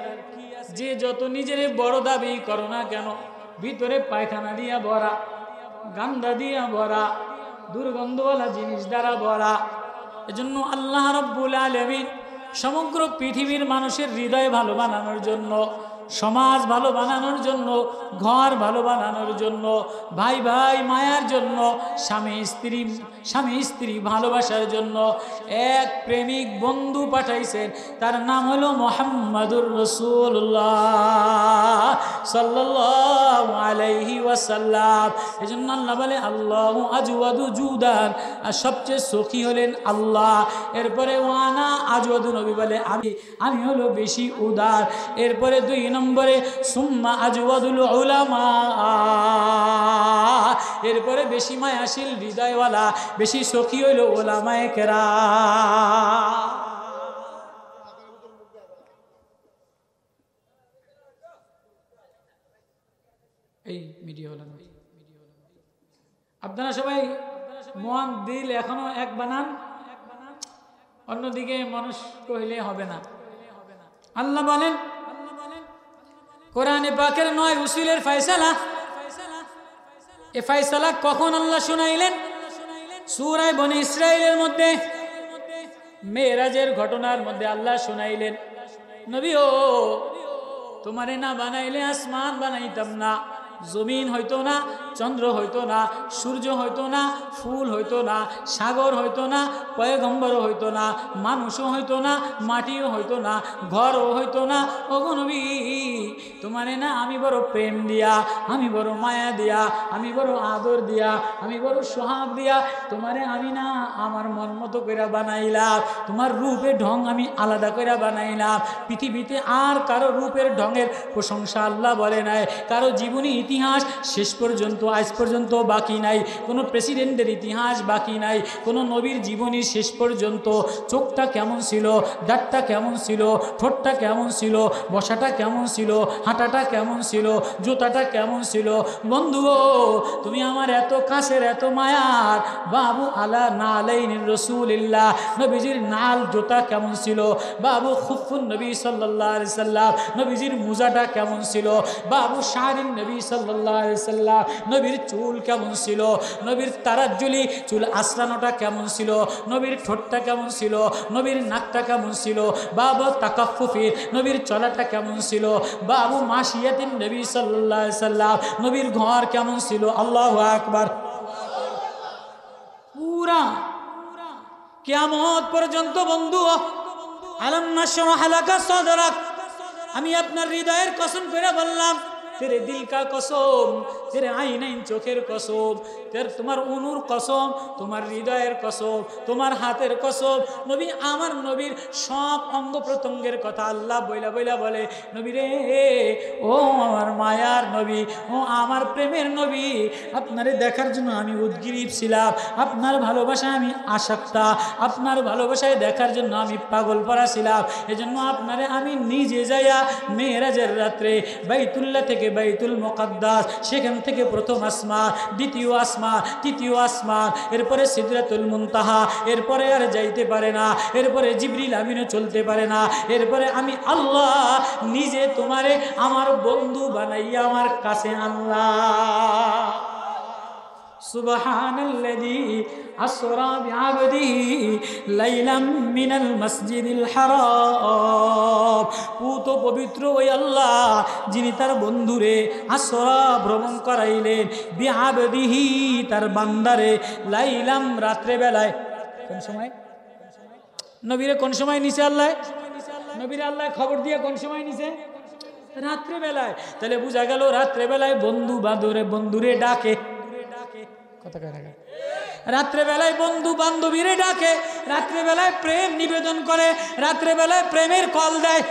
যে যত নিজেরে বড় দাবি করো না কেন, ভিতরে পায়খানা দিয়া ভরা, গান্দা দিয়া ভরা, দুর্গন্ধওয়ালা জিনিস দ্বারা ভরা। এজন্য আল্লাহ রাব্বুল আলামিন সমগ্র পৃথিবীর মানুষের হৃদয় ভালো বানানোর জন্য সমাজ ভালো বানানোর জন্য, ঘর ভালো বানানোর জন্য, ভাই ভাই মায়ার জন্য, স্বামী স্ত্রী ভালোবাসার জন্য এক প্রেমিক বন্ধু পাঠাইছেন। তার নাম হলো মুহাম্মাদুর রাসূলুল্লাহ সাল্লাল্লাহু আলাইহি ওয়াসাল্লাম। এজন্য আল্লাহ বলে আল্লাহু আজওয়াদু জুদান, আর সবচেয়ে সখী হলেন আল্লাহ। এরপরে ওয়ানা আজওয়াদু, নবী বলে আমি হলো বেশি উদার। এরপরে 2 নম্বরে সুম্মা আজওয়াদুল উলামা, এরপরে বেশি মায়াশীল হৃদয়ওয়ালা, বেশি সখী হইল উলামায়ে কেরাম। এই মিডিয়া হলাম, আপনারা সবাই মন দিল এখনো এক বানান, অন্যদিকে মানুষ কহিলে হবে না। আল্লাহ বলেন কোরআনে পাকের 9 উসুলের ফয়সালা, এ ফয়সালা কখন আল্লাহ শুনাইলেন? সূরা বনী ইসরাঈলের মধ্যে মেরাজের ঘটনার মধ্যে আল্লাহ শুনাইলেন, নবী ও তোমারে না বানাইলে আসমান বানাইতাম না, জমিন হইতো না, চন্দ্র হইতো না, সূর্য হইতো না, ফুল হইতো না, সাগর হইতো না, পয়গম্বরও হইতো না, মানুষও হইতো না, মাটিও হইতো না, ঘরও হইতো না। ওগো নবী তোমারে না আমি বড় প্রেম দিয়া, আমি বড় মায়া দিয়া, আমি বড় আদর দিয়া, আমি বড় সোহাগ দিয়া তোমারে আমি না আমার মন মতো করে বানাইলাম। তোমার রূপের ঢং আমি আলাদা করে বানাইলাম। পৃথিবীতে আর কারো রূপের ঢঙের প্রশংসা আল্লাহ বলে নাই, কারো জীবনী ইতিহাস শেষ পর্যন্ত আজ পর্যন্ত বাকি নাই, কোনো প্রেসিডেন্টের ইতিহাস বাকি নাই, কোনো নবীর জীবনী শেষ পর্যন্ত। চোখটা কেমন ছিল, দাঁতটা কেমন ছিল, ঠোঁটটা কেমন ছিল, বসাটা কেমন ছিল, হাঁটাটা কেমন ছিল, জুতাটা কেমন ছিল। বন্ধুও তুমি আমার এত কাছের, এত মায়ার। বাবু আলা নালাইনির রাসূলিল্লাহ, নবীজির নাল জুতা কেমন ছিল, বাবু খুফুন নবী সাল্লাল্লাহু আলাইহি সাল্লাম, নবীজির মুজাটা কেমন ছিল, বাবু শারিন নবী সাল্লাল্লাহু আলাইহি সাল্লাম, নবীর চুল কেমন ছিল, নবীর তারাজ্জুলি চুল আসরানোটা কেমন ছিল, নবীর ঠোঁটটা কেমন ছিল, নবীর নাকটা কেমন ছিল, বাবু তাকাফফুফি নবীর চলাটা কেমন ছিল, বাবু মাশিয়াতিন নবী সাল্লাল্লাহু আলাইহি সাল্লাম, নবীর ঘর কেমন ছিল। আল্লাহু আকবার। পুরা কিয়ামত পর্যন্ত বন্ধু, আলাম নাশরাহ লাকা সাদরাক, আমি আপনার হৃদয়ের কসম করে বললাম, তেরে দিল কা কসম, তেরে আইনাইন চোখের কসম, তোমার অনুর কসম, তোমার হৃদয়ের কসম, তোমার হাতের কসম। নবী আমার নবীর সব অঙ্গ প্রত্যঙ্গের কথা আল্লাহ বইলা বইলা বলে, নবী রে ও আমার মায়ার নবী, ও আমার প্রেমের নবী, আপনারে দেখার জন্য আমি উদ্গ্রীব ছিলাম, আপনার ভালোবাসায় আমি আসক্তা, আপনার ভালোবাসায় দেখার জন্য আমি পাগল পড়া ছিলাম। এজন্য আপনারে আমি নিজে যাইয়া মেরাজের রাত্রে বাইতুল্লাহ থেকে বাইতুল মুকাদ্দাস, সেখান থেকে প্রথম আসমান, দ্বিতীয় আসমান, তৃতীয় আসমান, এরপরে সিদরাতুল মুনতাহা, এরপরে আর যাইতে পারে না, এরপরে জিবরিল আমিনও চলতে পারে না, এরপরে আমি আল্লাহ নিজে তোমারে আমার বন্ধু বানাইয়া আমার কাছে আল্লাহ। সুবহানাল্লাযী আসরা বিআবদিহি লাইলাম মিনাল মাসজিদিল হারাম, পুত পবিত্র ওই আল্লাহ যিনি তার বন্ধুরে আসরা ভ্রমণ করাইলেন, বিআবদিহি তার বান্দারে, লাইলাম রাত্রে বেলায়। কোন সময় নবীরে কোন সময় নিছে আল্লাহ? নবীরে আল্লাহ খবর দিয়ে কোন সময় নিছে? রাত্রে বেলায়। তাহলে বোঝা গেল রাত্রে বেলায় বন্ধু বন্ধুরে ডাকে। রাত্রেবেলায় বন্ধু বান্ধবীরে ডাকে, রাত্রেবেলায় প্রেম নিবেদন করে, রাত্রেবেলায় প্রেমের কল দেয়।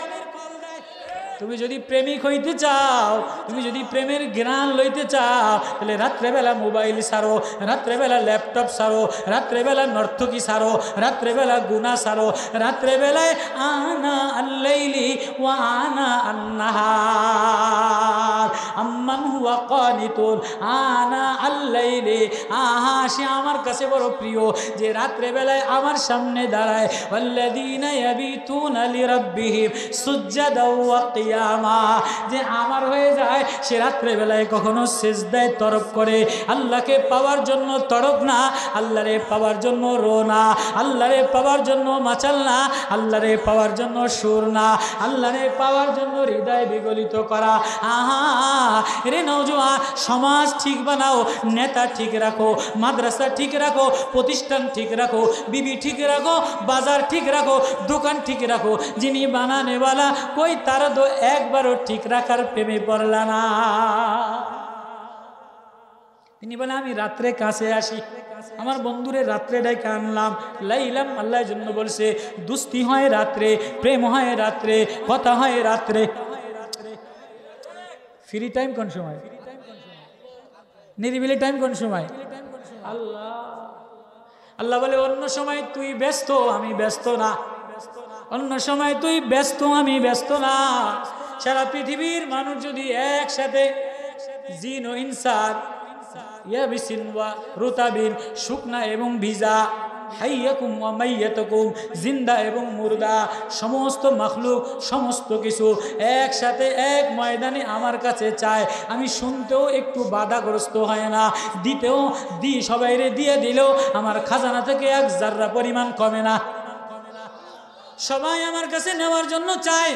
তুমি যদি প্রেমিক হইতে চাও, তুমি যদি প্রেমের জ্ঞান লইতে চাও, তাহলে রাত্রেবেলা মোবাইল সারো, রাত্রেবেলা ল্যাপটপ সারো, রাত্রেবেলা নর্তকী সারো, রাত্রেবেলা গুনাহ সারো। রাত্রেবেলায় আনা আল্লাইলি ওয়া আনা আন-নাহার আম্মান হুয়া কানিতুন আনা আল্লাইলি, আহা সে আমার কাছে বড় প্রিয় যে রাত্রেবেলায় আমার সামনে দাঁড়ায়। ওয়াল্লাযীনা ইয়াবিতুনা লিরাব্বিহিম সুজদাও ওয়া কিয়ামা, যে আমার হয়ে যায় সে রাত্রে বেলায় কখনো সিজদায় তরফ করে, আল্লাহকে পাওয়ার জন্য তরফ না, আল্লাহরে পাওয়ার জন্য রো না, আল্লাহরে পাওয়ার জন্য মাচাল না, আল্লাহরে পাওয়ার জন্য সুর না, আল্লাহরে পাওয়ার জন্য হৃদয় বিগলিত করা। আহা রে নওজোয়ান, সমাজ ঠিক বানাও, নেতা ঠিক রাখো, মাদ্রাসা ঠিক রাখো, প্রতিষ্ঠান ঠিক রাখো, বিবি ঠিক রাখো, বাজার ঠিক রাখো, দোকান ঠিক রাখো। যিনি বানানেওয়ালা কই তার তো একবারও ঠিক রাখার প্রেমে পড়লা না। তিনি বলে আমি রাত্রে কাছে আসি, আমার বন্ধুরে রাত্রে ডাইকে আনলাম, লাইলাম, আল্লাহর জন্য বলছে দুস্তি হয় রাত্রে, প্রেম হয় রাত্রে, কথা হয় রাত্রে। ফ্রি টাইম কোন সময়? নিরিবিলি টাইম কোন সময়? আল্লাহ আল্লাহ বলে অন্য সময় তুই ব্যস্ত, আমি ব্যস্ত না, অন্য সময় তুই ব্যস্ত, আমি ব্যস্ত না। সারা পৃথিবীর মানুষ যদি একসাথে, জিন ও ইনসান, ইয়াবিসিন ওয়া রুতাবিন, শুকনা এবং ভিজা, হাইয়াকুম ওয়া মাইয়াতুকুম, জিন্দা এবং মুর্দা, সমস্ত মাখলুক, সমস্ত কিছু একসাথে এক ময়দানে আমার কাছে চায়, আমি শুনতেও একটু বাধাগ্রস্ত হয় না, দিতেও সবাইরে দিয়ে দিলেও আমার খাজানা থেকে এক জাররা পরিমাণ কমে না। সবাই আমার কাছে নেওয়ার জন্য চায়,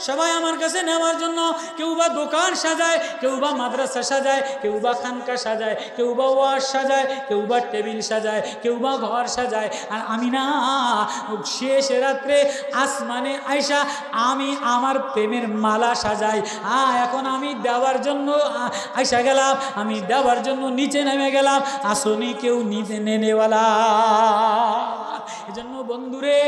সবাই আমার কাছে নেওয়ার জন্য, কেউ বা দোকান সাজায়, কেউ বা মাদ্রাসা সাজায়, কেউ বা খানকা সাজায়, কেউ বা ওয়াজ সাজায়, কেউ বা টেবিল সাজায়, কেউ বা ঘর সাজায়। আর আমি না, শেষ রাত্রে আসমানে আয়সা আমি আমার প্রেমের মালা সাজাই। এখন আমি দেওয়ার জন্য আয়সা গেলাম, আমি দেওয়ার জন্য নিচে নেমে গেলাম, আসনি কেউ নিচে নেনেওয়ালা। এজন্য বন্ধুরে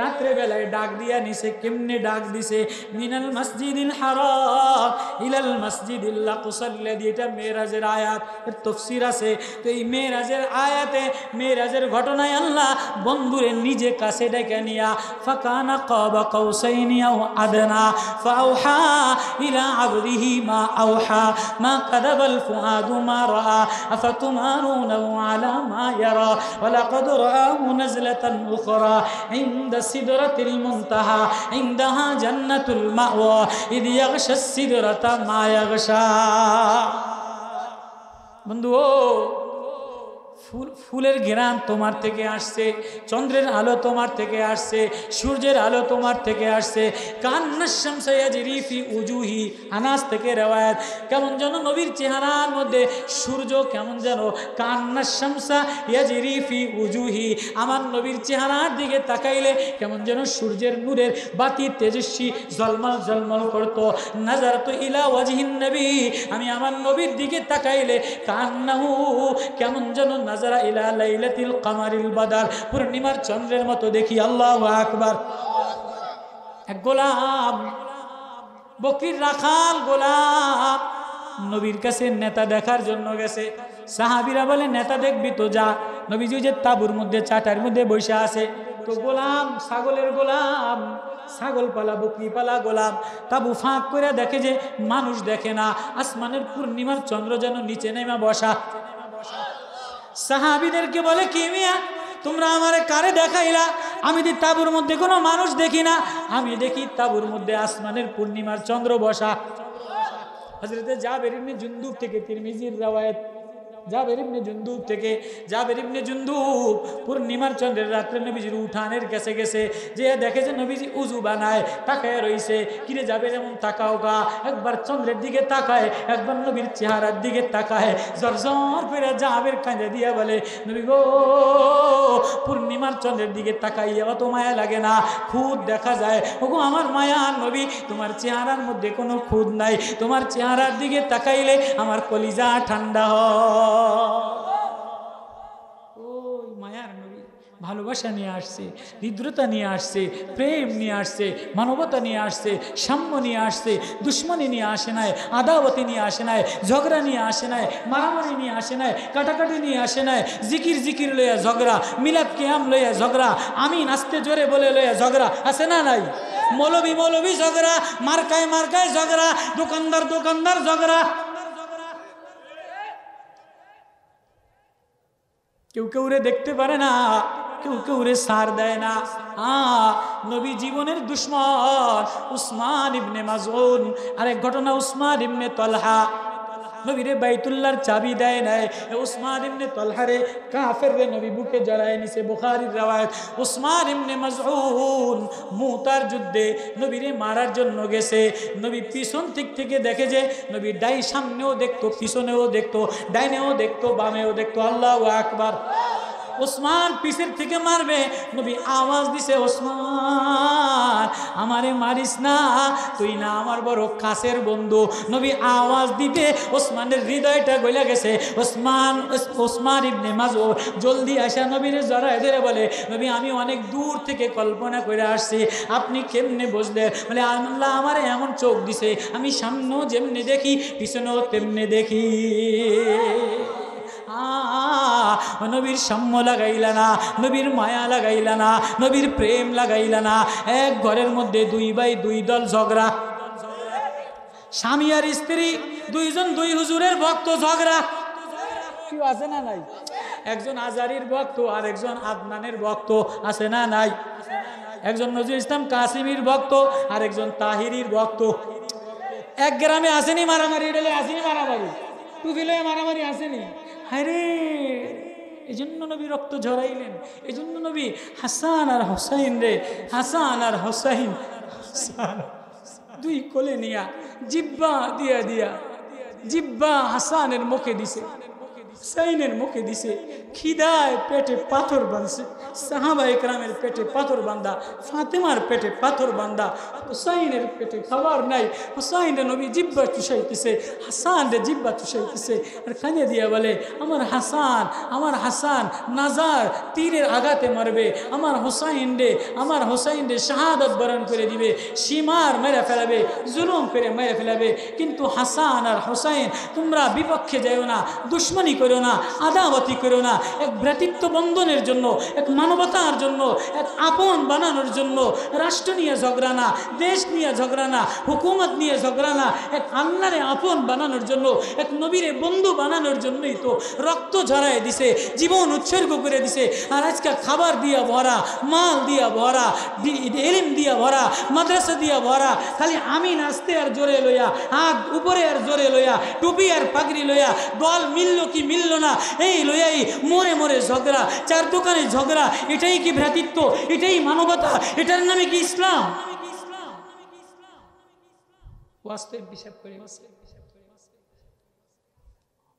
রাত্রে বেলায় ডাক দিয়া নিছে, কেমনে ডাক দিছে? মিনাল মসজিদিল হারাম ইলাল মসজিদিল আকসাল্লাযী, এটা মেরাজের আয়াত, এর তাফসীর আছে। তো এই মেরাজের আয়াতে, মেরাজের ঘটনায় আল্লাহ বন্ধুরে নিজে কাছে ডেকে নিয়া, ফাকানা কাবা কাউসাইনি আও আদনা ফাআওহা ইলা আবদিহি মা আওহা মা কাযাবাল ফুআদু মা রাআ আফাতুমারুনাহু আলা মা ইয়ারা ওয়া লাকাদ রাআহু নাজলাতান উখরা ইনদা সিদরাতিল মুনতাহা ইনদাহা জান্নাতুল মাওয়া ইদ ইয়াগশাস সিদরাতা মা ইয়াগশা। বন্ধু, ফুলের ঘ্রাণ তোমার থেকে আসছে, চন্দ্রের আলো তোমার থেকে আসছে, সূর্যের আলো তোমার থেকে আসছে। কান্নাশ শামসা ইয়াজরি ফি উজুহি, আনাস থেকে রিওয়ায়াত, কেমন যেন নবীর চেহারার মধ্যে সূর্য কেমন যেন, কান্নাশ শামসা ইয়াজরি ফি উজুহি, আমার নবীর চেহারার দিকে তাকাইলে কেমন যেন সূর্যের নূরের বাতি তেজস্বী ঝলমল ঝলমল করতো। নাজারতু ইলা ওয়াজহিন নবী, আমি আমার নবীর দিকে তাকাইলে কান্নাহু, কেমন যেন নাজারা ইলা লাইলাতিল কামারিল বাদার, পূর্ণিমার চন্দ্রের মতো দেখি। আল্লাহু আকবার। এক গোলাম, বকরির রাখাল গোলাম, নবীর কাছে নেতা দেখার জন্য গেছে। সাহাবীরা বলে নেতা দেখবি তো যা। নবীজি যে তাবুর মধ্যে চাটার মধ্যে বসে আছে, তো গোলাম, ছাগলের গোলাম, ছাগল পালা বকরি পালা গোলাম, তাবু ফাঁক করে দেখে যে মানুষ দেখে না, আসমানের পূর্ণিমার চন্দ্র যেন নিচে নেমে বসা। সাহাবীদেরকে বলে কি মিয়া, তোমরা আমারে কারে দেখাইলা? আমি দি তাবুর মধ্যে কোনো মানুষ দেখি না, আমি দেখি তাবুর মধ্যে আসমানের পূর্ণিমার চন্দ্র বসা। হযরতে জাবের ইবনে জুনদুব থেকে, তিরমিজির রওয়ায়াত, জাবের ইবনে জুনদুব থেকে, জাবের ইবনে জুনদুব পূর্ণিমার চন্দ্রের রাত্রে নবীজির উঠানের কাছে গেছে, যে দেখে যে নবীজি উজু বানায়, তাকায় রইছে। কিরে জাবের এমন তাকাও গা? একবার চন্দ্রের দিকে তাকায়, একবার নবীর চেহারার দিকে তাকায়, জরজর করে জাবের কাঁদে দিয়া বলে, নবী গো, পূর্ণিমার চন্দ্রের দিকে তাকাইয়া তো মায়া লাগে না? খুদ দেখা যায়। ওগো আমার মায়া নবী, তোমার চেহারার মধ্যে কোনো খুদ নাই, তোমার চেহারার দিকে তাকাইলে আমার কলিজা ঠান্ডা হয়। ওই মায়ার নবী ভালোবাসা নিয়ে আসছে, হৃদ্রতা নিয়ে আসছে, প্রেম নিয়ে আসছে, মানবতা নিয়ে আসছে, সাম্য নিয়ে আসছে, দুশ্মনী নিয়ে আসে নাই, আদাবতি নিয়ে আসে নাই, ঝগড়া নিয়ে আসে নাই, মারামারি নিয়ে আসে নাই, কাটাকাটি নিয়ে আসে নাই, জিকির জিকির লইয়া ঝগড়া, মিলাদ কিয়াম লইয়া ঝগড়া, আমি নাচতে জোরে বলে লইয়া ঝগড়া আছে না নাই? মৌলবি মৌলবি ঝগড়া, মার্কায় মার্কায় ঝগড়া, দোকানদার দোকানদার ঝগড়া। কেউ কেউ রে দেখতে পারে না, কেউ কেউ রে সার দেয় না। নবী জীবনের দুশমন উসমান ইবনে মাজউন। আরেক ঘটনা উসমান ইবনে তালহা নবীরে বাইতুল্লাহর চাবি দেয় নাই, উসমান ইবনে তালহারে কাফেররে নবী বুকে জড়ায় নিছে। বুখারীর রওয়ায়াত। উসমান ইবনে মাজউন মুতার যুদ্ধে নবীরে মারার জন্য গেছে। নবী পিছন দিক থেকে দেখে যে নবী ডাই সামনেও দেখতো, পিছনেও দেখতো, ডাইনেও দেখতো, বামেও দেখতো। আল্লাহু আকবার। ওসমান পিছের থেকে মারবে, নবী আওয়াজ দিছে, ওসমান আমারে মারিস না, তুই না আমার বড় কাছের বন্ধু। নবী আওয়াজ দিতে ওসমানের হৃদয়টা গলে গেছে। ওসমান ইবনে মাজউন জলদি আসা নবীরে জড়ায় ধরে বলে, নবী আমি অনেক দূর থেকে কল্পনা করে আসছি, আপনি কেমনে বুঝলেন? বলে আল্লাহ আমারে এমন চোখ দিছে, আমি সামনেও যেমনি দেখি পিছনেও তেমনি দেখি। নবীর সাম্য লাগাইলা না, নবীর মায়া লাগাইলা না, নবীর প্রেম লাগাইলা না। এক ঘরের মধ্যে 2 ভাই 2 দল ঝগড়া, স্বামী আর স্ত্রী, দুইজন দুই হুজুরের ভক্ত ঝগড়া। কি আছে না নাই? একজন আজারির ভক্ত আর একজন আদনানের ভক্ত, আছে না নাই? একজন নজরুল ইসলাম কাসিমির ভক্ত আর একজন তাহিরির ভক্ত। এক গ্রামে আসেনি মারামারি, এটা আসেনি মারামারি, টুপি লয়ে মারামারি আসেনি। আরে এই জন্য নবী রক্ত ঝরাইলেন, এই জন্য নবী হাসান আর হোসাইন রে, হাসান আর হোসাইন দুই কোলে নিয়া জিব্বা দিয়া দিয়া, জিব্বা হাসানের মুখে দিছে, হুসাইনের মুখে দিছে। খিদায় পেটে পাথর বাঁধছে, সাহাবা ইকরামের পেটে পাথর বাঁধা, ফাতেমার পেটে পাথর বাঁধা, হুসাইনের পেটে খাবার নাই। হুসাইনের নবী জিব্বা চুষাইতেছে, হাসানের জিব্বা চুষাইতেছে আর কানে দিয়া বলে, আমার হাসান নাজার তীরের আঘাতে মারবে, আমার হুসাইন রে শাহাদত বরণ করে দিবে, সীমার মেরে ফেলাবে, জুলুম করে মেরে ফেলাবে। কিন্তু হাসান আর হুসাইন তোমরা বিপক্ষে যাও না, দুশ্মনী করো না, আদাওয়াতি করো না। এক ভ্রাতৃত্ব বন্ধনের জন্য, এক মানবতার জন্য, এক আপন বানানোর জন্য রাষ্ট্র নিয়ে ঝগড়া না, দেশ নিয়ে ঝগড়া না, হুকুমত নিয়ে ঝগড়া না, এক আল্লাহরে আপন বানানোর জন্য, এক নবীরে বন্ধু বানানোর জন্যই তো রক্ত ঝরায় দিছে, জীবন উৎসর্গ করে দিছে। আর আজকে খাবার দিয়া ভরা, মাল দিয়া ভরা, ইলম দিয়া ভরা, মাদ্রাসা দিয়া ভরা, খালি আমি নাচতে আর জোরে লইয়া, হাত উপরে আর জোরে লইয়া, টুপি আর পাগড়ি লইয়া, দল মিলল কি মিলল না এই লইয়াই মোরে মোরে ঝগড়া, চার দোকানে ঝগড়া। এটাই কি ভ্রাতৃত্ব? এটাই মানবতা? এটার নামে কি ইসলাম?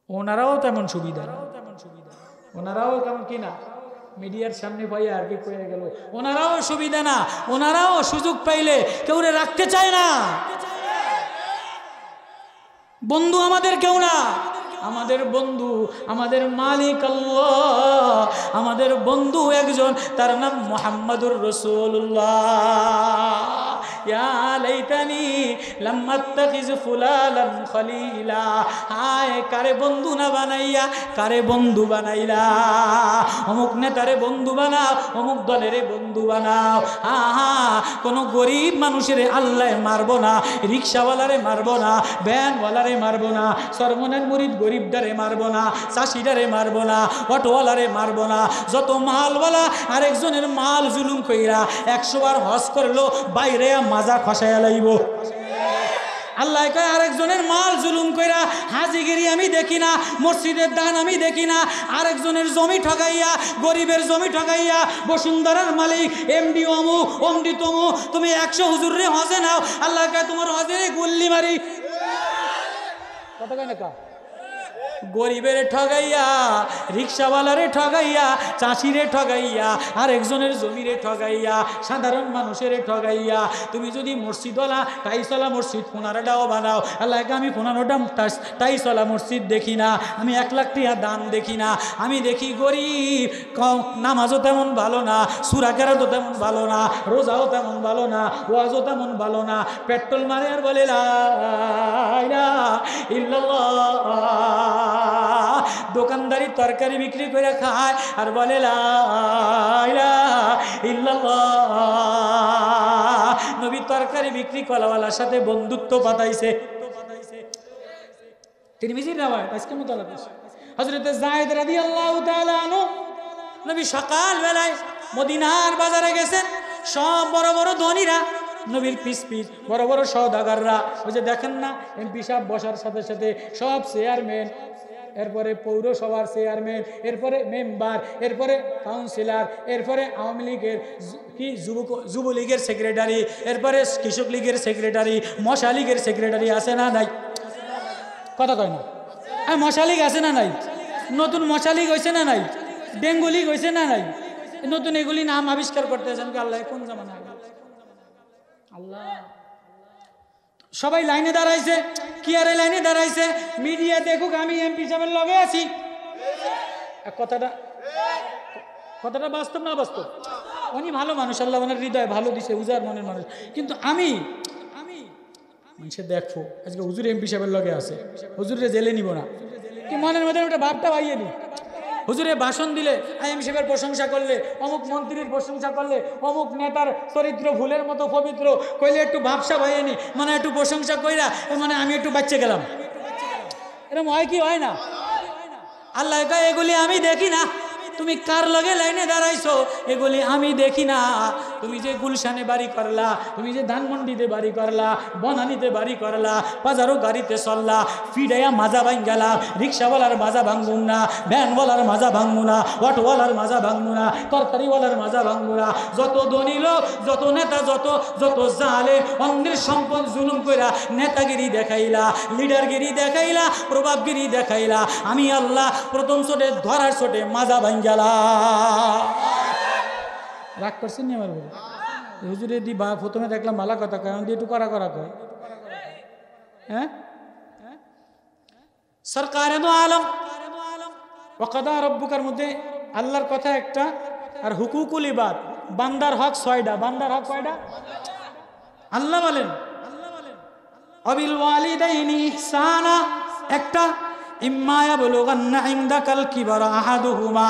ওনারাও তেমন সুবিধা, ওনারাও কেমন কিনা মিডিয়ার সামনে পাইয়া আর কি কয়ে গেল, ওনারাও সুবিধা না, ওনারাও সুযোগ পাইলে কেউ রাখতে চায় না। বন্ধু আমাদের কেউ না, আমাদের বন্ধু আমাদের মালিক আল্লাহ, আমাদের বন্ধু একজন, তার নাম মুহাম্মাদুর রাসূলুল্লাহ। ইয়া লাইতানি লাম আত্তাখিজ ফুলালান খলিলা, হায় কারে বন্ধু না বানাইয়া কারে বন্ধু বানাইলা। অমুক নেতারে বন্ধু বানাও, অমুক দলের বন্ধু বানাও। কোনো গরিব মানুষের আল্লাহ মারবো না, রিক্সাওয়ালারে মারবো না, ভ্যানওয়ালারে মারবো না, সরমনের মুরিদ গরিবদারে মারবো না, চাষিদারে মারবো না, অটোওয়ালারে মারবো না। যত মালওয়ালা আরেকজনের মাল জুলুম কইরা 100 বার হজ করলো, বাইরে মাজা খসাইয়া লাইব। আল্লাহ কয় আরেকজনের মাল জুলুম কইরা হাজিগিরি আমি দেখি না, মসজিদের দান আমি দেখি না, আরেকজনের জমি ঠগাইয়া, গরিবের জমি ঠগাইয়া, বসুন্ধরার মালিক এমডি অমু অমডি তমু, তুমি 100 হুজুরে হজে নাও, আল্লাহ কয় তোমার হজে গুল্লি মারি। কথা কয় না কা? গরিবের ঠগাইয়া, রিক্সাওয়ালারে ঠগাইয়া, চাষিরে ঠগাইয়া, আরেকজনের জমিরে ঠগাইয়া, সাধারণ মানুষের ঠগাইয়া, তুমি যদি মসজিদওয়ালা টাইসওয়ালা মসজিদ 15টাও বানাও, আল্লাহকে আমি 15টা টাইসওয়ালা মসজিদ দেখি না, আমি 1 লাখ টাকা দান দেখি না, আমি দেখি গরিব, নামাজও তেমন ভালো না, সূরা কেরাতও তেমন ভালো না, রোজাও তেমন ভালো না, ওয়াজও তেমন ভালো না, পেট্রোল মারে আর বলে লা ইলাহা ইল্লাল্লাহ, দোকানদারি তরকারি বিক্রি করে খায় আর বলে লা ইলাহা ইল্লাল্লাহ। নবী তরকারি বিক্রি কলাওয়ালার সাথে বন্ধুত্ব পাতাইছে। তিরমিজির রাওয়ায়াত আজকে মুতালাক আছে। হযরত যায়েদ রাদিয়াল্লাহু তাআলা আনহু নবী সকাল বেলায় মদিনার বাজারে গেছেন, সব বড় বড় ধনীরা, নবীর পিস পিস বড় বড় সওদাগাররা, ওই যে দেখেন না এমপি সাহেব বসার সাথে সাথে সব চেয়ারম্যান, এরপরে পৌরসভার চেয়ারম্যান, এরপরে মেম্বার, এরপরে কাউন্সিলর, এরপরে আওয়ামী লীগের কি যুবলীগের সেক্রেটারি, এরপরে কৃষক লীগের সেক্রেটারি, মশা লীগের সেক্রেটারি আছে না নাই? কথা কয় না? মশা লীগ আছে না নাই? নতুন মশা লীগ হয়েছে না নাই? ডেঙ্গু লীগ হয়েছে না নাই? নতুন এগুলি নাম আবিষ্কার করতে আছেন কি আল্লাহ? কোন জামানা আল্লাহ? সবাই লাইনে দাঁড়াইছে, কি আরে লাইনে দাঁড়াইছে, মিডিয়া দেখুক আমি এমপি সাহেবের লগে আছি। কথাটা বাস্তব না বাস্তব? উনি ভালো মানুষ, আল্লাহ ওনার হৃদয় ভালো দিছে, উজার মনের মানুষ। কিন্তু আমি মানুষের দেখো আজকে হুজুর এমপি সাহেবের লগে আছে, হুজুরে জেলে নিব না, কি মনের মধ্যে একটা ভাবটা পাইয়ে নি। হুজুরে ভাষণ দিলে, আইএম সাহেবের প্রশংসা করলে, অমুক মন্ত্রীর প্রশংসা করলে, অমুক নেতার চরিত্র ফুলের মতো পবিত্র কইলে একটু ভাবসা ভাইয়ে নি, মানে একটু প্রশংসা কইরা মানে আমি একটু বাচ্চা গেলাম। এরকম হয় কি হয় না? আল্লাহ কয় এগুলি আমি দেখি না। তুমি কার লগে লাইনে দাঁড়াইছো এগুলি আমি দেখি না। তুমি যে গুলশানে বাড়ি করলা, তুমি যে ধানমন্ডিতে বাড়ি করলা, বনানীতে বাড়ি করলা, বাজারও গাড়িতে চললা, ফিডাইয়া মাজা ভাঙ গেলা, রিক্সাওয়ালার মাজা ভাঙবুম না, ভ্যানওয়ালার মাজা ভাঙবো না, অটোওয়ালার মাজা ভাঙবো না, তরকারিওয়ালার মাজা ভাঙবো না। যত ধনী লোক, যত নেতা, যত জালে অন্যের সম্পদ জুলুম কইরা নেতাগিরি দেখাইলা, লিডারগিরি দেখাইলা, প্রভাবগিরি দেখাইলা, আমি আল্লাহ প্রথম ছোটে ধরার ছোটে মাজা ভাঙ গেলা। রাগ করছেন নি আমার বলে? হুজুরে দি বা প্রথমে দেখলাম মালা কথা কয়, দিয়ে একটু করা কয়। হ্যাঁ, সরকার আলম ওয়াকাদা রব্বুকার মধ্যে আল্লাহর কথা একটা, আর হুকুকুল ইবাদ বান্দার হক 6টা। বান্দার হক কয়টা? আল্লাহ বলেন আবিল ওয়ালিদাইনি ইহসানা একটা, ইম্মা ইয়াবলুগান্না ইনদাকাল কিবারা আহাদুহুমা।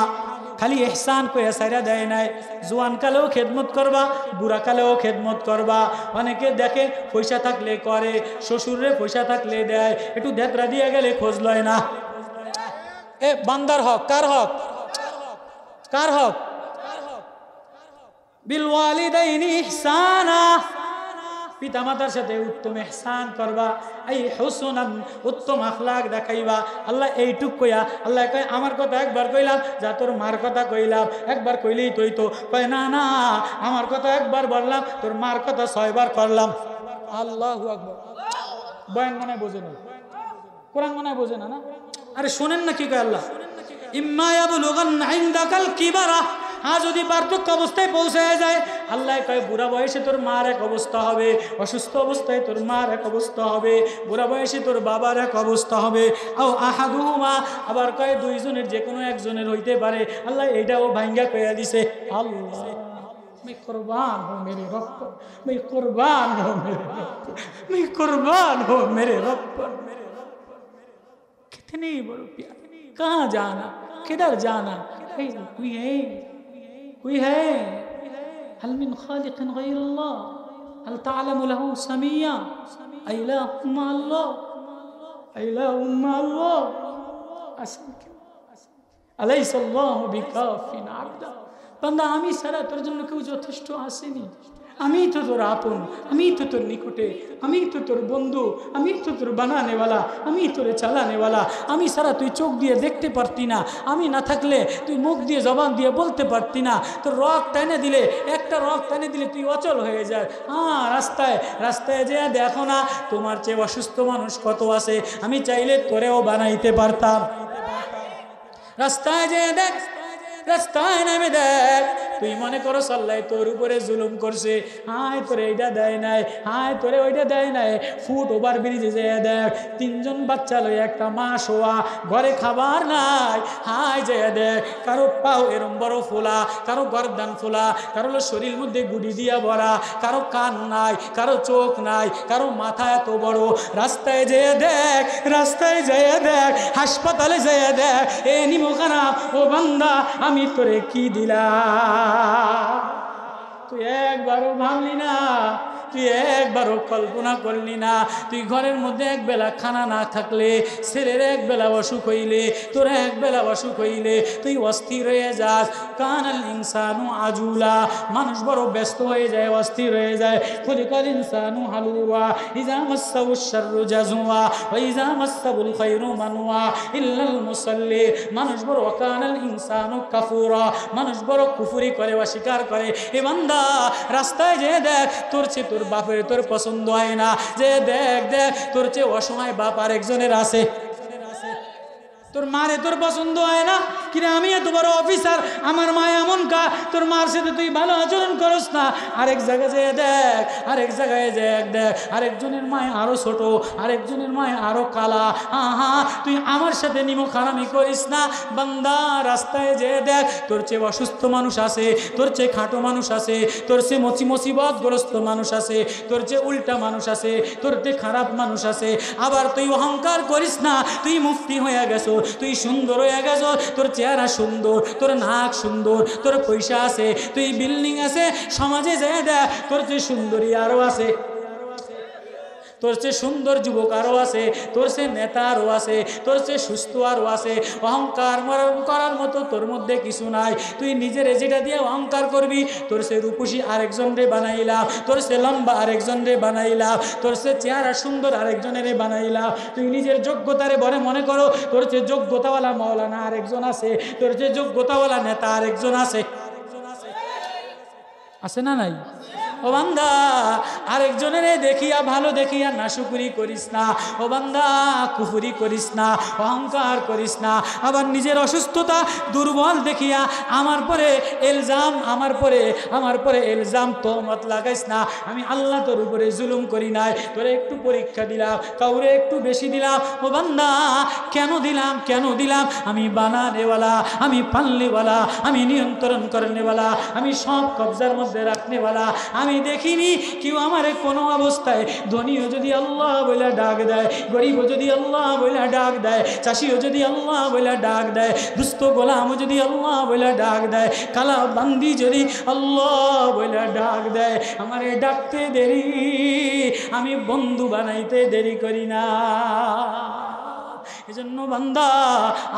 খালি ইহসান কইয়া সাইরা দেয় নাই, জোয়ান কালেও খেদমত করবা, বুড়া কালেও খেদমত করবা। অনেকে দেখে পয়সা থাকলে করে, শ্বশুরে পয়সা থাকলে দেয়, একটু দেতরা দিয়ে গেলে খোঁজ লয় না। এ বান্দার হক। কার হক? কার হক? বিল ওয়ালিদাইনি ইহসানা, পিতামাতার সাথে উত্তম ইহসান করবা, এই হুসনান উত্তম আখলাক দেখাইবা। আল্লাহ এইটুক কইয়া আল্লাহ কয় আমার কথা একবার কইলাম, যা তোর মার কথা কইলাম একবার কইলেই তুই তো কয় না না, আমার কথা একবার বললাম, তোর মার কথা 6 বার করলাম। আল্লাহু আকবার। বয়ান মনে বোঝে না, কোরআন মনে বোঝে না। না আরে শোনেন না কি কয় আল্লাহ, ইম্মা ইয়াবলুগান্না ইনদাকাল কিবারা, যদি বার্ধক্য অবস্থায় পৌঁছে যায়, আল্লাহ কয় বুড়া বয়সে তোর মার এক অবস্থা হবে, অসুস্থ অবস্থায় তোর মার এক অবস্থা হবে, বুড়া বয়সে তোর বাবার এক অবস্থা হবে। আও আহাদুহুমা, আবার কয় 2 জনের যে কোনো একজনের হইতে পারে। আল্লাহ এটাও ভাঙ্গা কইয়া দিছে। আল্লাহ मैं कुर्बान हो मेरे रब पर, मैं कुर्बान हो मेरे रब पर, मैं कुर्बान हो मेरे रब पर। कितनी बड़ी प्यार, कहाँ जाना, किधर जाना, कोई है हल मिन खालिकिन गैरुल्लाह, हल तालमु लहू समिया, इलाहुम अल्लाह, इलाहुम अल्लाह, अलैहिस्सलाहु बिकाफिन अब्दा। বান্দা আমি ছাড়া তোর জন্য কেউ যথেষ্ট আসেনি, আমি তো তোর আপন, আমি তো তোর নিকটে, আমি তো তোর বন্ধু, আমি তো তোর বানানেওয়ালা, আমি তোরে চালানেওয়ালা। আমি ছাড়া তুই চোখ দিয়ে দেখতে পারতি না, আমি না থাকলে তুই মুখ দিয়ে জবান দিয়ে বলতে পারতি না। তোর রক টেনে দিলে, একটা রক টেনে দিলে তুই অচল হয়ে যায়। হ্যাঁ, রাস্তায় যে দেখো না তোমার চেয়ে অসুস্থ মানুষ কত আছে, আমি চাইলে তোরেও বানাইতে পারতাম। রাস্তায় যে দেখ, রাস্তায় নেমে দেখ, তুই মনে করো সাল্লাই তোর উপরে জুলুম করছে, হায় তোরে এইটা দেয় নাই, হায় তোরে ওইটা দেয় নাই। ফুট ওভার ব্রিজে যেয়ে দেখ, 3 জন বাচ্চা লই একটা মা শোয়া, ঘরে খাবার নাই, হায় যেয়ে দেখ, কারো পাও এরম বড় ফোলা, কারো গর্দান ফোলা, কারো শরীর মধ্যে গুড়ি দিয়া ভরা, কারো কান নাই, কারো চোখ নাই, কারো মাথা এত বড়। রাস্তায় যেয়ে দেখ, রাস্তায় যেয়ে দেখ, হাসপাতালে যেয়ে দেখ, এ নিমখানা ও বান্দা আমি তোরে কি দিলাম। তুই একবারও ভাবলি না তুই একবারও কল্পনা করলি না তুই ঘরের মধ্যে একবেলা খানা না থাকলে, ছেলের একবেলা অসুখ হইলে, তোর একবেলা অসুখ হইলে তুই অস্থির হয়ে যাস। কানাল ইনসানু আজুলা, মানুষ বড় ব্যস্ত হয়ে যায়, অস্থির হয়ে যায়। খুলিকাল ইনসানু হালুয়া ইযা মাসসাহু শাররু জাজুয়া ওয়া ইযা মাসসাহুল খায়রু মানুয়া ইল্লাল মুসাল্লি। মানুষ বড় কানাল ইনসানু কাফুরা, মানুষ বড় কুফরি করে, অস্বীকার করে। এ বান্দা রাস্তায় যে দেখ তোর চেয়ে তোর বাপের তোর পছন্দ হয় না, যে দেখ দেখ তোর চেয়ে অসময় বাপ আরেকজনের আছে, তোর মারে তোর পছন্দ হয় না কিনা, আমি এত বড় অফিসার আমার মা এমন কা, তোর মার সাথে তুই ভালো আচরণ করস না। আরেক জায়গায় যেয়ে দেখ, আরেক জায়গায় দেখ দেখ আরেকজনের মায় আরো ছোট, আরেকজনের মায় আরো কালা। হা তুই আমার সাথে নিমখারামি করিস না। বান্দা রাস্তায় যেয়ে দেখ তোর চেয়ে অসুস্থ মানুষ আছে, তোর চেয়ে খাটো মানুষ আছে, তোর চেয়ে মুসিবতগ্রস্ত মানুষ আছে, তোর চেয়ে উল্টা মানুষ আছে, তোর চেয়ে খারাপ মানুষ আছে। আবার তুই অহংকার করিস না, তুই মুফতি হয়ে গেছো, তুই সুন্দর হয়ে গেছো, তোর চেহারা সুন্দর, তোর নাক সুন্দর, তোর পয়সা আছে, তুই বিল্ডিং আছে, সমাজে যায় দেখ তোর চেয়ে সুন্দরী আরও আছে, তোর চেয়ে সুন্দর যুবক আরও আছে, তোর চেয়ে নেতা আরও আছে, তোর চেয়ে সুস্থ আরও আছে। অহংকার করার মতো তোর মধ্যে কিছু নাই। তুই নিজের যেটা দিয়ে অহংকার করবি, তোর সে রূপসী আরেকজন রে বানাইলাম, তোর সে লম্বা আরেকজন রে বানাইলাম, তোর সে চেহারা সুন্দর আরেকজনের বানাইলাম। তুই নিজের যোগ্যতারে বলে মনে করো, তোর চেয়ে যোগ্যতাওয়ালা মাওলানা আরেকজন আছে, তোর চেয়ে যোগ্যতাওয়ালা নেতা আরেকজন আছে। আছে না নাই? ও বান্দা আরেকজনের দেখিয়া ভালো দেখিয়া নাশুকুরি করিস না। ও বান্দা কুফুরি করিস না, অহংকার করিস না। আবার নিজের অসুস্থতা দুর্বল দেখিয়া আমার পরে এলজাম, আমার পরে এলজাম তোহমত লাগাইস না। আমি আল্লাহ তোর উপরে জুলুম করি নাই, তোরে একটু পরীক্ষা দিলাম, কাউরে একটু বেশি দিলাম। ও বান্দা কেন দিলাম? আমি বানানেওয়ালা, আমি পালনেওয়ালা, আমি নিয়ন্ত্রণ করনেওয়ালা, আমি সব কবজার মধ্যে রাখনেওয়ালা। আমি দেখিনি কেউ আমারে কোনো অবস্থায়, ধনীও যদি আল্লাহ বলে ডাক দেয়, গরিবও যদি আল্লাহ বলে ডাক দেয়, চাষিও যদি আল্লাহ বলে ডাক দেয়, দুস্থ গোলামও যদি আল্লাহ বলে ডাক দেয়, কালা বান্দি যদি আল্লাহ বলে ডাক দেয়, আমারে ডাকতে দেরি, আমি বন্ধু বানাইতে দেরি করি না। এজন্য বান্দা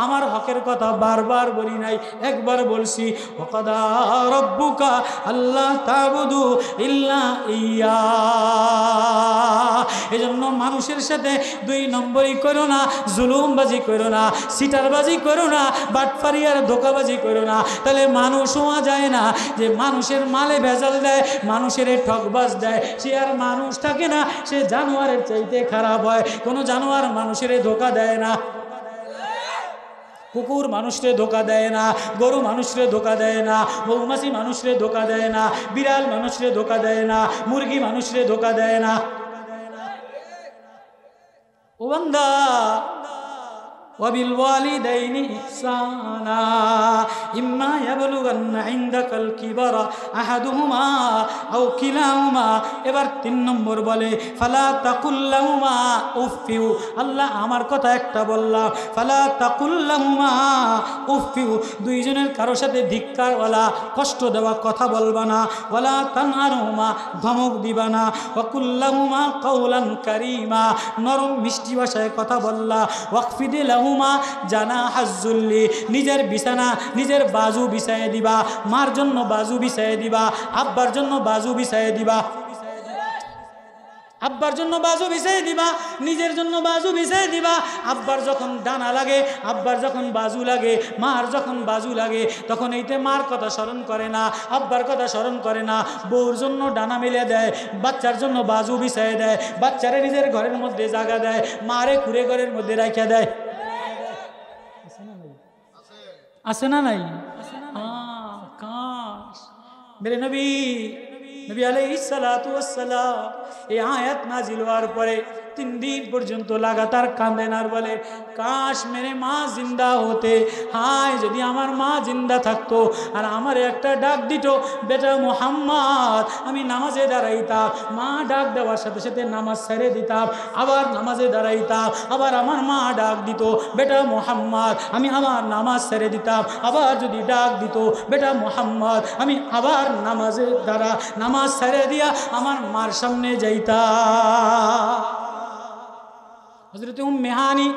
আমার হকের কথা বারবার বলি নাই, একবার বলছি, ওয়াকাদা রাব্বুকা আল্লা তা'বুদু ইল্লা ইয়্যা। এজন্য মানুষের সাথে দুই নম্বরই করো না, জুলুমবাজি করো না, সিটারবাজি করো না, বাটপারি আর ধোকাবাজি করো না। তাহলে মানুষ হওয়া যায় না। যে মানুষের মালে ভেজাল দেয়, মানুষের ঠকবাজ দেয়, সে আর মানুষ থাকে না, সে জানোয়ারের চাইতে খারাপ হয়। কোনো জানোয়ার মানুষের ধোকা দেয় না। কুকুর মানুষরে ধোকা দেয় না, গরু মানুষরে ধোকা দেয় না, মৌমাছি মানুষরে ধোকা দেয় না, বিড়াল মানুষরে ধোকা দেয় না, মুরগি মানুষরে ধোকা দেয় না। ও বান্দা وبالوالدين إحسانا إما يبلغن عندك الكبر أحدهما أو كلاهما। এবার 3 নম্বর বলে ফালা তাকুল্লাহুমা উফিউ। আল্লাহ আমার কথা একটা বললাম, ফালা তাকুল্লাহুমা উফিউ, দুইজনের কারোর সাথে ধিক্কারওয়ালা কষ্ট দেওয়া কথা বলবা না। ওয়ালা তানহারহুমা, ধমক দিবা না। ওয়াকুল্লাহুমা কাওলান কারীমা, নরম মিষ্টি ভাষায় কথা বললা। ওয়াকফিদি লাহুমা জানাহাজ্জুল্লি, নিজের বিছানা নিজের বাজু বিছাইয়ে দিবা। মার জন্য বাজু বিছাইয়ে দিবা, আব্বার জন্য বাজু বিছাইয়ে দিবা, আব্বার জন্য বাজু বিছাইয়ে দিবা, নিজের জন্য বাজু বিছাইয়ে দিবা। আব্বার যখন ডানা লাগে, আব্বার যখন বাজু লাগে, মার যখন বাজু লাগে, তখন এইতে মার কথা স্মরণ করে না, আব্বার কথা স্মরণ করে না। বউর জন্য ডানা মেলে দেয়, বাচ্চার জন্য বাজু বিছাইয়ে দেয়, বাচ্চারে নিজের ঘরের মধ্যে জায়গা দেয়, মারে কুড়ে ঘরের মধ্যে রাখিয়া দেয়। আছে না নাই? কাশ মেরে নবী আলাইহিস সালাতু ওয়াস সালাম এই আয়াত নাজিল হওয়ার পরে 3 দিন পর্যন্ত লাগাতার কাঁদেন আর বলে, কাশ মেরে মা জিন্দা হতে, হায় যদি আমার মা জিন্দা থাকতো আর আমার একটা ডাক দিত, বেটা মোহাম্মদ, আমি নামাজে দাঁড়াইতাম, মা ডাক দেওয়ার সাথে সাথে নামাজ ছেড়ে দিতাম, আবার নামাজে দাঁড়াইতাম, আবার আমার মা ডাক দিত, বেটা মোহাম্মদ, আমি আমার নামাজ ছেড়ে দিতাম, আবার যদি ডাক দিত, বেটা মোহাম্মদ, আমি আবার নামাজ ছেড়ে দিয়া আমার মার সামনে যাইতাম। হযরত উম্মে হানি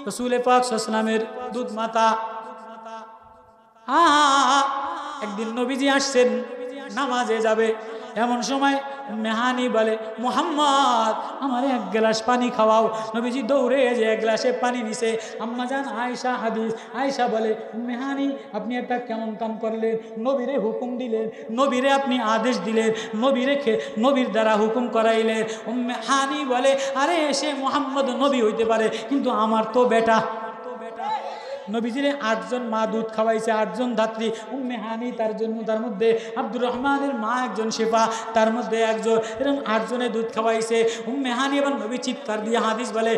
রাসূল পাক সাল্লাল্লাহু আলাইহি ওয়াসাল্লামের দুধ মাতা, একদিন নবীজি আসছেন, নামাজে যাবে, এমন সময় মেহানি বলে, মুহাম্মদ আমার এক গ্লাস পানি খাওয়াও। নবীজি দৌড়ে যে এক গ্লাসে পানি নিছে। আম্মাজান আয়েশা হাদিস, আয়েশা বলে, মেহানি আপনি একটা কেমন কাম করলেন, নবীরে হুকুম দিলেন, নবীরে আপনি আদেশ দিলেন, নবীর দ্বারা হুকুম করাইলেন। মেহানি বলে, আরে সে মুহাম্মদ নবী হইতে পারে, কিন্তু আমার তো বেটা। নবীজিরে 8 জন মা দুধ খাওয়াইছে, 8 জন ধাত্রী। উম্মে হানি তার জন্য, তার মধ্যে আব্দুর রহমানের মা একজন, শেফা তার মধ্যে একজন, এরকম 8 জনে দুধ খাওয়াইছে। উম্মে হানি এবং নবী চিৎকার দিয়ে হাদিস বলে,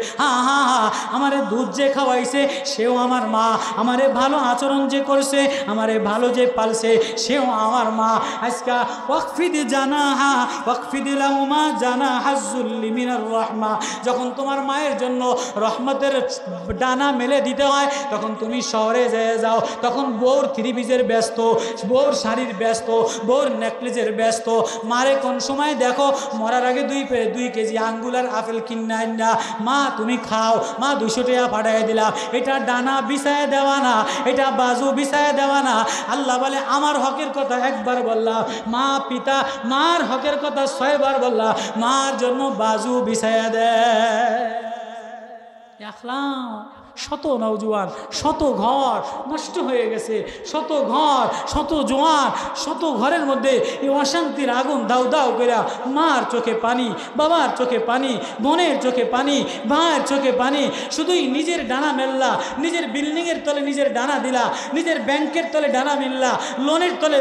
আমারে দুধ যে খাওয়াইছে সেও আমার মা, আমারে ভালো আচরণ যে করছে, আমারে ভালো যে পালছে সেও আমার মা। আজকা ওয়াকফিদ জানাহা ওয়াকফিদ লাহুমা জানাহা যুল্লি মিনার রাহমা। যখন তোমার মায়ের জন্য রহমতের ডানা মেলে দিতে হয়, তখন তুমি শহরে যাও, তখন বউর 3 পিসের ব্যস্ত, বউর শাড়ির ব্যস্ত, বউর নেকলেসের ব্যস্ত। মারে কোন সময় দেখো মরার আগে 2 কেজি আঙ্গুলার আপেল কিনা না, মা তুমি খাও, মা 200 টাকা পাঠাই দিলাম, এটা ডানা বিছায় দেওয়া না, এটা বাজু বিছায় দেওয়া না। আল্লাহ বলে, আমার হকের কথা একবার বললাম, মা পিতা মার হকের কথা 6 বার বললাম, মার জন্য বাজু বিছায় দেয়। শত নওজোয়ান, শত ঘর নষ্ট হয়ে গেছে, শত ঘর, শত জোয়ান, শত ঘরের মধ্যে এই অশান্তির আগুন দাউ দাউ করে। মার চোখে পানি, বাবার চোখে পানি, বোনের চোখে পানি, ভাইয়ের চোখে পানি। শুধুই নিজের ডানা মেললা, নিজের বিল্ডিংয়ের তলে নিজের ডানা দিলা, নিজের ব্যাংকের তলে ডানা মেললা, লোনের তলে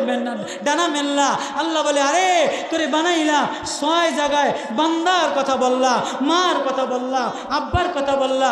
ডানা মেললা। আল্লাহ বলে, আরে তোরে বানাইলা 6 জায়গায় বান্দার কথা বললা, মার কথা বললা, আব্বার কথা বললা,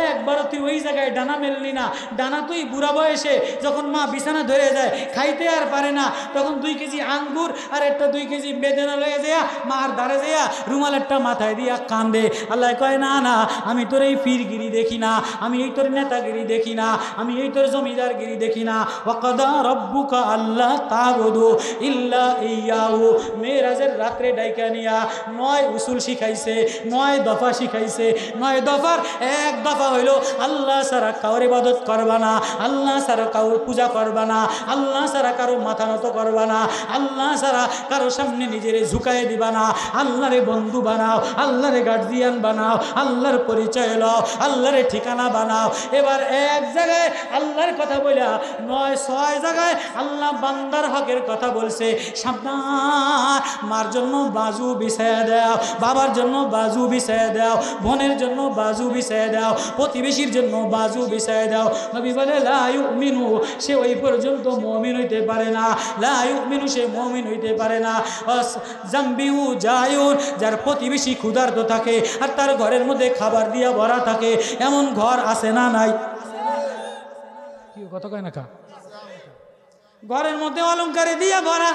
একবারও তুই ওই জায়গায় ডানা মেললি না। ডানা তুই বুড়া বয়সে যখন মা বিছানা ধরে যায়, খাইতে আর পারে না, তখন 2 কেজি আঙ্গুর আর একটা 2 কেজি বেদেনা লয়ে যায়, মার ধারে যায়, রুমাল একটা মাথায় দিয়া কান্দে। আল্লাহ কয়, না না, আমি তোর এই পীরগিরি দেখি না, আমি এই তোর নেতাগিরি দেখি না, আমি এই তোর জমিদারগিরি দেখি না। ওয়াকাদা রব্বুকা আল্লাহ তা'বুদু ইল্লা ইয়াহু। মেরাজের রাত্রে ডাইকা নিয়া 9 উসুল শিখাইছে, 9 দফা শিখাইছে। 9 দফার 1 দফা হইল, আল্লাহ ছাড়া কারোর ইবাদত করবা না, আল্লাহ ছাড়া কারোর পূজা করবা না, আল্লাহ ছাড়া কারো মাথা নত করবা না, আল্লাহ ছাড়া কারো সামনে নিজেরে ঝুঁকাই দিবা না, আল্লাহরে বন্ধু বানাও, আল্লাহরে গার্জিয়ান বানাও, আল্লাহর পরিচয় লও, আল্লাহরে ঠিকানা বানাও। এবার এক জায়গায় আল্লাহর কথা বলা 6 জায়গায় আল্লাহ বান্দার হকের কথা বলছে। সাবধান, মার জন্য বাজু বিছায়া দাও, বাবার জন্য বাজু বিছায়া দাও, বোনের জন্য বাজু বিছায়া দাও, প্রতিবেশীর জন্য বাজু বিছায়া দাও। নবী বলে, লা ইউমিনু, সে ওই পর্যন্ত মুমিন হইতে পারে না, লা ইউমিনু, সে মুমিন হইতে পারে না। জাম্বিউ জায়ুন, যার প্রতিবেশী ক্ষুধার্ত থাকে আর তার ঘরের মধ্যে খাবার দিয়া ভরা থাকে, এমন ঘর আছে না নাই? কি কথা কয় না কা? ঘরের মধ্যে অলংকারে দিয়া ভরা,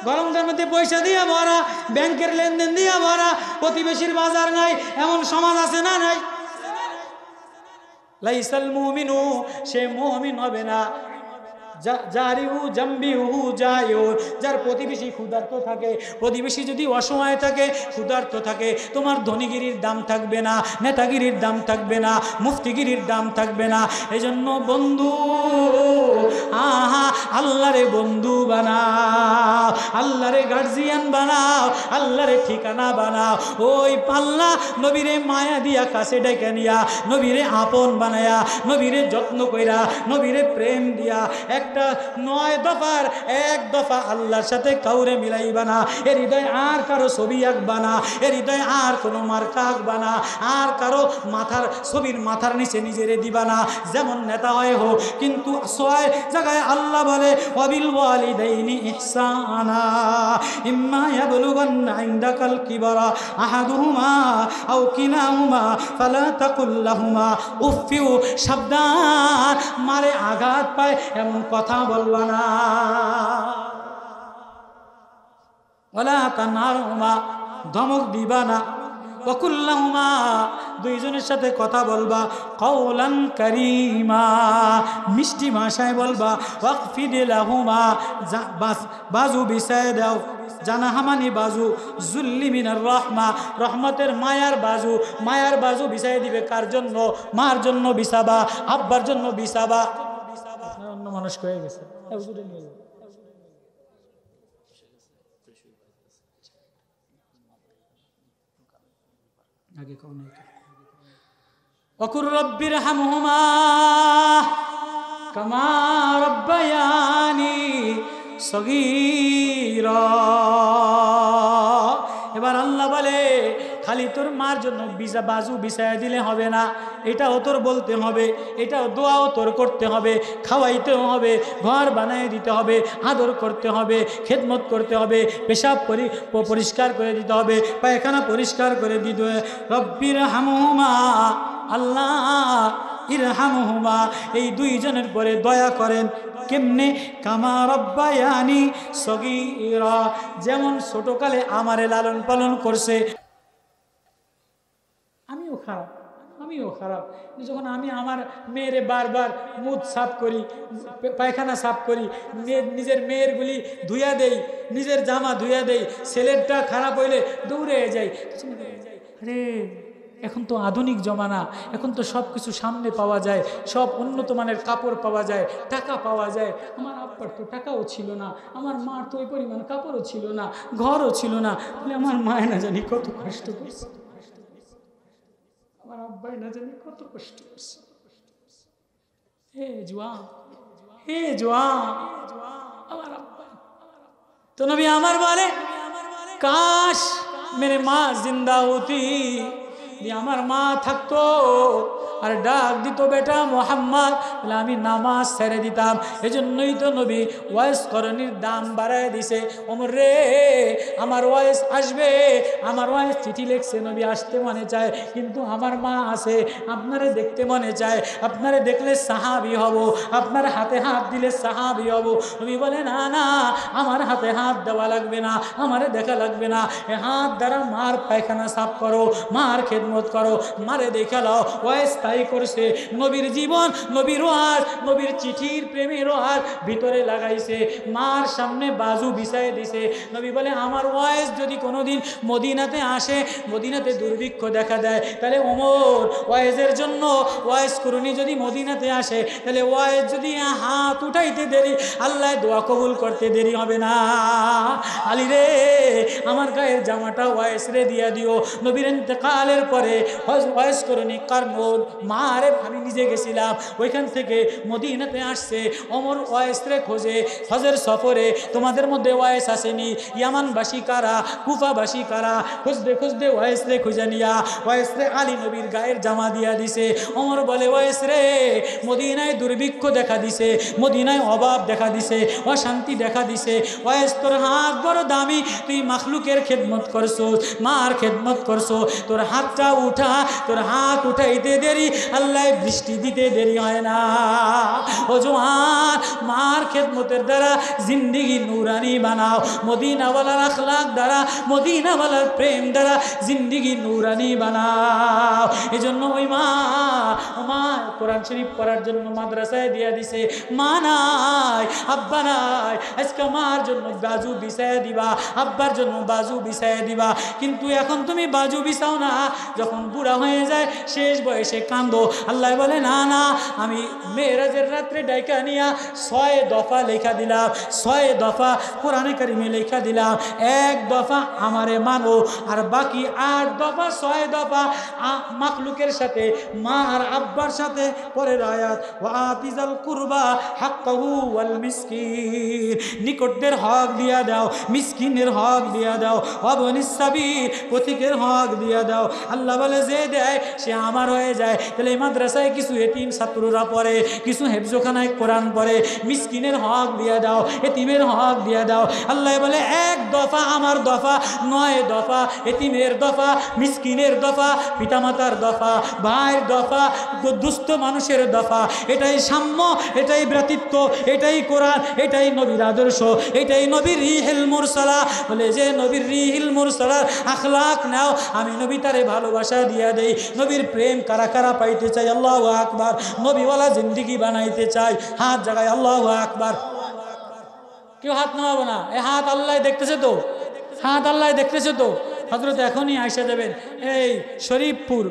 গরমটার মধ্যে পয়সা দিয়া ভরা, ব্যাংকের লেনদেন দিয়া ভরা, প্রতিবেশীর বাজার নাই, এমন সমাজ আছে না নাই? লাইসাল মুমিনু, সে মুমিন হবে না। জারিহু জাম্বিহু জায়ুর, যার প্রতিবেশী ক্ষুধার্ত থাকে, প্রতিবেশী যদি অসময়ে থাকে, ক্ষুধার্ত থাকে, তোমার ধনীগিরির দাম থাকবে না, নেতাগিরির দাম থাকবে না, মুফতিগিরির দাম থাকবে না। এজন্য বন্ধু, আল্লাহরে বন্ধু বানাও, আল্লাহরে গার্জিয়ান বানাও, আল্লাহরে ঠিকানা বানাও। ওই পাল্লা নবীরে মায়া দিয়া কাছে ডেকে নিয়া, নবীরে আপন বানায়া, নবীরে যত্ন কইরা, নবীরে প্রেম দিয়া, এক একটা 9 দফার এক দফা আল্লাহর সাথে কাউরে মিলাইবা না। এর হৃদয় আর কারো ছবি আঁকবা না, এর হৃদয় আর কোনো মার্কা আঁকবা না, আর কারো মাথার ছবির মাথার নিচে নিজেরে দিবা না, যেমন নেতা হয় হোক। কিন্তু 6 জায়গায় আল্লাহ বলে ওয়াবিল ওয়ালিদাইনি ইহসানা ইম্মা ইয়াবলুগান্না ইনদাকাল কিবারা আহাদুহুমা আও কিলাহুমা ফালা তাকুল লাহুমা উফিউ। সাবধান, মারে আঘাত পায় এমন কথা বলবা না। ওয়ালা তানহারহুমা, ধমক দিবা না। ওয়াকুল্লাহুমা, দুইজনের সাথে কথা বলবা কাওলান কারীমা, মিষ্টি ভাষায় বলবা। ওয়াকফিদ লাহুমা, বাজু বিছায় দাও। জানাহামানি বাজু জুল্লি মিনার রহমা, রহমতের মায়ার বাজু, মায়ার বাজু বিছাই দিবে। কার জন্য? মার জন্য বিছাবা, আব্বার জন্য বিছাবা। অন্য মানুষ হয়ে গেছে আগে কোন ওয়াকুর রব্বির হামহুমা কামা রব্বায়ানি সগীরা। এবার আল্লাহ বলে খালি তোর মার জন্য বাজু বিছায়া দিলে হবে না, এটাও তোর বলতে হবে, এটাও দোয়াও তোর করতে হবে, খাওয়াইতেও হবে, ঘর বানিয়ে দিতে হবে, আদর করতে হবে, খেদমত করতে হবে, পেশাব পরিষ্কার করে দিতে হবে, পায়খানা পরিষ্কার করে দিতে হবে। রব্বির হামহুমা, আল্লাহ ইরহামহুমা, এই দুইজনের পরে দয়া করেন। কেমনে? কামা রব্বায়ানি সগীরা, যেমন ছোটকালে আমারে লালন পালন করছে। আমিও খারাপ। যখন আমি আমার মেয়েরে বারবার মুখ সাফ করি, পায়খানা সাফ করি, নিজের মেয়েরগুলি ধুইয়া দেই, নিজের জামা ধুইয়া দেই, ছেলেরটা খারাপ হইলে দৌড়ে যাই। আরে এখন তো আধুনিক জমানা, এখন তো সব কিছু সামনে পাওয়া যায়, সব উন্নত মানের কাপড় পাওয়া যায়, টাকা পাওয়া যায়। আমার আব্বার তো টাকাও ছিল না, আমার মার তো ওই পরিমাণ কাপড়ও ছিল না, ঘরও ছিল না। তাহলে আমার মায় না জানি কত কষ্ট করছে, আমার আব্বাই না জানি কত কষ্ট করছে। হে জওয়ান, হে জওয়ান, আমার আব্বা তো নবী আমার বলে কাশ মেরে মা জিন্দা হতি, আমার মা থাকতো আর ডাক দিত বেটা মোহাম্মদ, তাহলে আমি নামাজ ছেড়ে দিতাম। এজন্যই তো নবী ওয়াইস করণীর দাম বাড়ায় দিছে। ওমর রে, আমার ওয়াইস আসবে, আমার ওয়াইস চিঠি লিখছে, নবী আসতে মনে চায়, কিন্তু আমার মা আছে, আপনারে দেখতে মনে চায়, আপনারে দেখলে সাহাবী হব, আপনার হাতে হাত দিলে সাহাবী হব। নবী বলে না না, আমার হাতে হাত দেওয়া লাগবে না, আমারে দেখা লাগবে না, এ হাত দ্বারা মার পায়খানা সাফ করো, মার খেদমত করো, মারে দেখা লাও। ওয়াইস তাই করছে। নবীর জীবন, নবীর ওয়াজ, নবীর চিঠির প্রেমের ওয়াজ ভিতরে লাগাইছে, মার সামনে বাজু বিছায় দিছে। নবী বলে আমার ওয়াইস যদি কোনোদিন মদিনাতে আসে, মদিনাতে দুর্ভিক্ষ দেখা দেয়, তাহলে ওমর ওয়াইজের জন্য, ওয়াইস করুনি যদি মদিনাতে আসে, তাহলে ওয়াইস যদি হাত উঠাইতে দেরি, আল্লাহ দোয়া কবুল করতে দেরি হবে না। আলী রে, আমার গায়ের জামাটা ওয়াইস রে দিয়া দিও। নবীর ইন্তেকালের পরে ওয়াইস করুনি কারমুল, মা রে আমি নিজে গেছিলাম, ওইখান থেকে মদিনাতে আসছে। ওমর ওয়াইস রে খোঁজে, হজের সফরে তোমাদের মধ্যে ওয়াইস আসেনি, ইয়ামানবাসী কারা, কুফাবাসী কারা, খুঁজতে খুঁজতে ওয়াইস রে খুঁজে নিয়া ওয়াইস রে আলী নবীর গায়ের জামা দিয়া দিছে। ওমর বলে ওয়াইস রে, মদিনায় দুর্ভিক্ষ দেখা দিছে, মদিনায় অভাব দেখা দিছে, অশান্তি দেখা দিছে। ওয়াইস তোর হাত বড় দামি, তুই মাখলুকের খেদমত করছো, মার খেদমত করছো, তোর হাতটা উঠা, তোর হাত উঠাইতে দেরি, আল্লাহ বৃষ্টি দিতে দেরি হয় না। ও জওয়ান, মার খেদমতের দ্বারা জিন্দিগি নুরানি বানাও, মদিনাওয়ালার আখলাক দ্বারা, মদিনাওয়ালার প্রেম দ্বারা জিন্দিগি নুরানি বানাও। এই জন্য ওই মা কোরআন শরীফ পড়ার জন্য মাদ্রাসায় দিয়া দিছে। মা নাই, আব্বা নাই, আজকে মার জন্য বাজু বিছায় দিবা, আব্বার জন্য বাজু বিছায় দিবা। কিন্তু এখন তুমি বাজু বিছাও না, যখন বুড়া হয়ে যায়, শেষ বয়সে কান্দো। আল্লাহ বলে না না, আমি মেরাজের রাত্রে ডাইকা নিয়া 6 দফা লেখা দিলাম, 6 দফা কোরআনে কারিমে লেখা দিলাম। 1 দফা আমারে মানো, আর বাকি 8 দফা 6 দফা মাখলুকের সাথে, মা আর আব্বার সাথে। পরের আয়াত, ওয়া আতিজাল কুরবা হাক্কাহু ওয়াল মিসকিন, নিকটদের হক দিয়া দাও, মিসকিনের হক দিয়া দাও, ওয়াবনিস সাবিল, পথিকের হক দিয়া দাও। আল্লাহ বলে যে দেয় সে আমার হয়ে যায়। তাহলে এই মাদ্রাসায় কিছু এতিম ছাত্ররা পড়ে, কিছু হেফজোখানায় কোরআন পড়ে, মিসকিনের হক দিয়া দাও, এতিমের হক দিয়া দাও। আল্লাহ বলে 1 দফা আমার দফা, 9 দফা এতিমের দফা, মিসকিনের দফা, পিতামাতার দফা, ভাইয়ের দফা, দুস্থ মানুষের দফা। এটাই সাম্য, এটাই ভ্রাতৃত্ব, এটাই কোরআন, এটাই নবীর আদর্শ, এটাই নবীর রিহিল মুরসালা। বলে যে নবীর রিহিল মুরসালার আখলাক নাও, আমি নবী তারে ভালোবাসা দিয়া দেই। নবীর প্রেম কারা কারা পাইতে চাই? আল্লাহু আকবার। নবীওয়ালা জিন্দেগি বানাইতে চাই, হাত জাগায় আল্লাহু আকবার। কেউ হাত নামাবো না, এই হাত আল্লাহ দেখতেছে তো, হাত আল্লাহ দেখতেছে তো। হযরত এখনই আয়সা যাবেন এই শরীফপুর,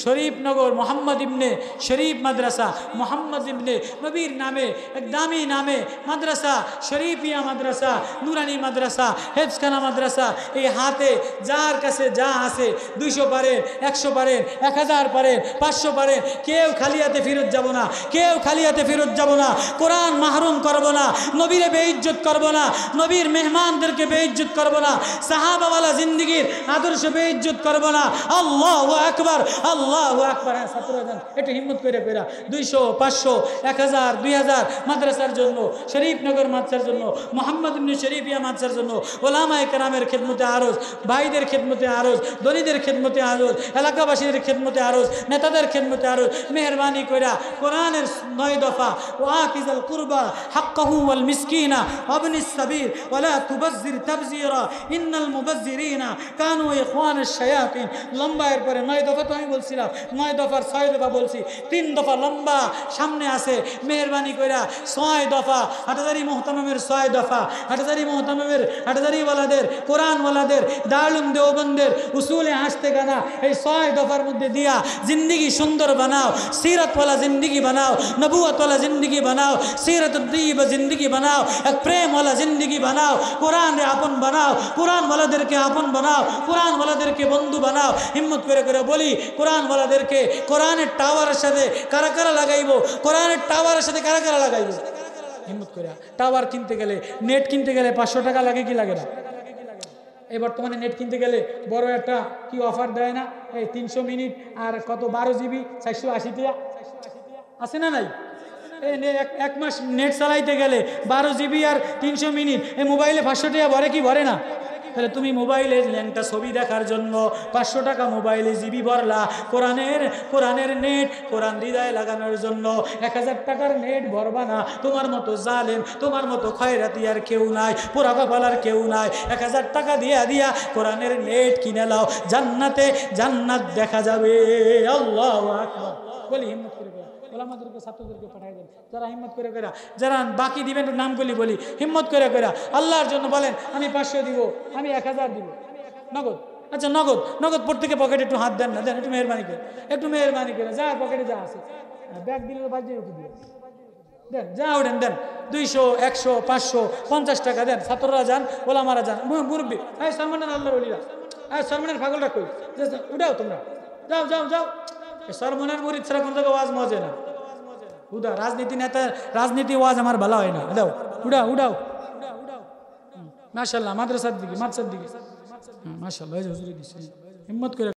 শরীফনগর মোহাম্মদ ইবনে শরীফ মাদ্রাসা, মোহাম্মদ ইবনে নবীর নামে এক দামি নামে মাদ্রাসা, শরীফিয়া মাদ্রাসা, নুরানি মাদ্রাসা, হেফজখানা মাদ্রাসা। এই হাতে যার কাছে যা আছে, 200 পারেন, 100 পারেন, 1000 পারেন, 500 পারেন, কেউ খালি হাতে ফেরত যাব না, কেউ খালি হাতে ফেরত যাব না। কোরআন মাহরুম করব না, নবীরে বেইজ্জত করব না, নবীর মেহমানদেরকে বেইজ্জত করব না, সাহাবাওয়ালা জিন্দেগির আদর্শ বেইজ্জত করব না। আল্লাহু আকবার, আল্লাহু আকবার। হ্যাঁ ছাত্রগণ একটু হিম্মত করে কইরা 200, 500, 1000, 2000 মাদ্রাসার জন্য, শরীফনগর মাদ্রাসার জন্য, মোহাম্মদ ইবনে শরীফিয়া মাদ্রাসার জন্য, ওলামায়ে কেরামের খেদমতে আরজ, ভাইদের খেদমতে আরজ, দলিদের খেদমতে আরজ, এলাকাবাসীদের খেদমতে আরজ, নেতাদের খেদমতে আরজ, মেহরবানি কইরা কোরআনের 9 দফা, ওয়াতিজাল কুরবা হাক্কাহু ওয়াল মিসকিনা ওয়াবনিস সাবিল ওয়ালা তুবাজ্জির তাবযীরা ইন্নাল মুবাজ্জিরিনা কানু ইখওয়ানাশ শায়াতিন। লম্বা এর পরে 9 দফা তো আমি বলছিলাম, 9 দফার 6 দফা বলছি, 3 দফা লম্বা সামনে আছে। মেহরবানি কইরা 6 দফা, হাটহাজারী মুহতামিমের 6 দফা, হাটহাজারী মুহতামিমের, হাটহাজারী ওয়ালাদের, কোরআন ওয়ালাদের, দারুল দেওবন্দের উসুলে হাসতে গানা এই 6 দফার মধ্যে দিয়া জিন্দেগি সুন্দর বানাও, সিরাতওয়ালা জিন্দেগি বানাও, নবুয়তওয়ালা জিন্দেগি বানাও, সিরাতুত তাইয়্যিবা জিন্দেগি বানাও, এক প্রেমওয়ালা জিন্দেগি বানাও, কোরআনে আপন বানাও, কোরআন ওয়ালাদেরকে আপন বানাও, কোরআন ওয়ালাদেরকে বন্ধু বানাও। হিম্মত করে করে বলি, কোরআন ওয়ালাদেরকে কোরআনের টাওয়ারের সাথে কারা কারা লাগাইবো, কোরআনের টাওয়ারের সাথে কারা কারা লাগাইবো? হিম্মত করে। টাওয়ার কিনতে গেলে, নেট কিনতে গেলে 500 টাকা লাগে কি লাগে না? এই বর্তমানে নেট কিনতে গেলে বড় একটা কি অফার দেয় না, এই 300 মিনিট আর কত 12 জিবি 480 টাকা আছে না নাই? এই 1 মাস নেট চালাইতে গেলে 12 জিবি আর 300 মিনিট, এই মোবাইলে 500 টাকা ভরে কি ভরে না? তাহলে তুমি মোবাইলে ল্যাংটা ছবি দেখার জন্য 500 টাকা মোবাইলে জিবি ভরলা, কোরআনের নেট, কোরআন হৃদয়ে লাগানোর জন্য 1000 টাকার নেট ভরবা না। তোমার মতো জালেম, তোমার মতো খয়রাতি আর কেউ নাই, পোড়াকা পালার কেউ নাই। 1000 টাকা দিয়া কোরআনের নেট কিনে লাও, জান্নাতে জান্নাত দেখা যাবে। আল্লাহু আকবার। বলি হিম্মত করে ওলামাদেরকে, ছাত্রদেরকে পাঠাই দেন, যারা হিম্মত করে করে, যারা বাকি দিবেন নামগুলি বলি, হিম্মত করে করে আল্লাহর জন্য বলেন আমি 500 দিব, আমি 1000 দিব নগদ। আচ্ছা নগদ, নগদ প্রত্যেকে পকেটে একটু হাত দেন না, দেন একটু মেহরবানি করে, একটু মেহরবানি করে, যা পকেটে যা আছে ব্যাগ দিলে বাজে উঠে দিয়ে দেন, যা ওঠেন দেন। 200, 100, 500, 50 টাকা দেন। ছাত্ররা যান, ওলামারা যান, মুরব্বী, এই সলমানের আল্লাহর ওলিরা, এই সলমানের পাগলটা কই, উঠাও তোমরা, যাও যাও যাও। সলমানের মুরিদ ছাড়া কোনো জায়গায় ওয়াজ মজে না। উদা রাজনীতি নেতা, রাজনীতি ওয়াজ আমার ভালো হয় না। দাও উড়াও উড়াও। মাশাআল্লাহ মাদ্রাসার দিকে, মাদ্রাসার দিকে মাশাআল্লাহ হুজুরে দিছে হিম্মত করে।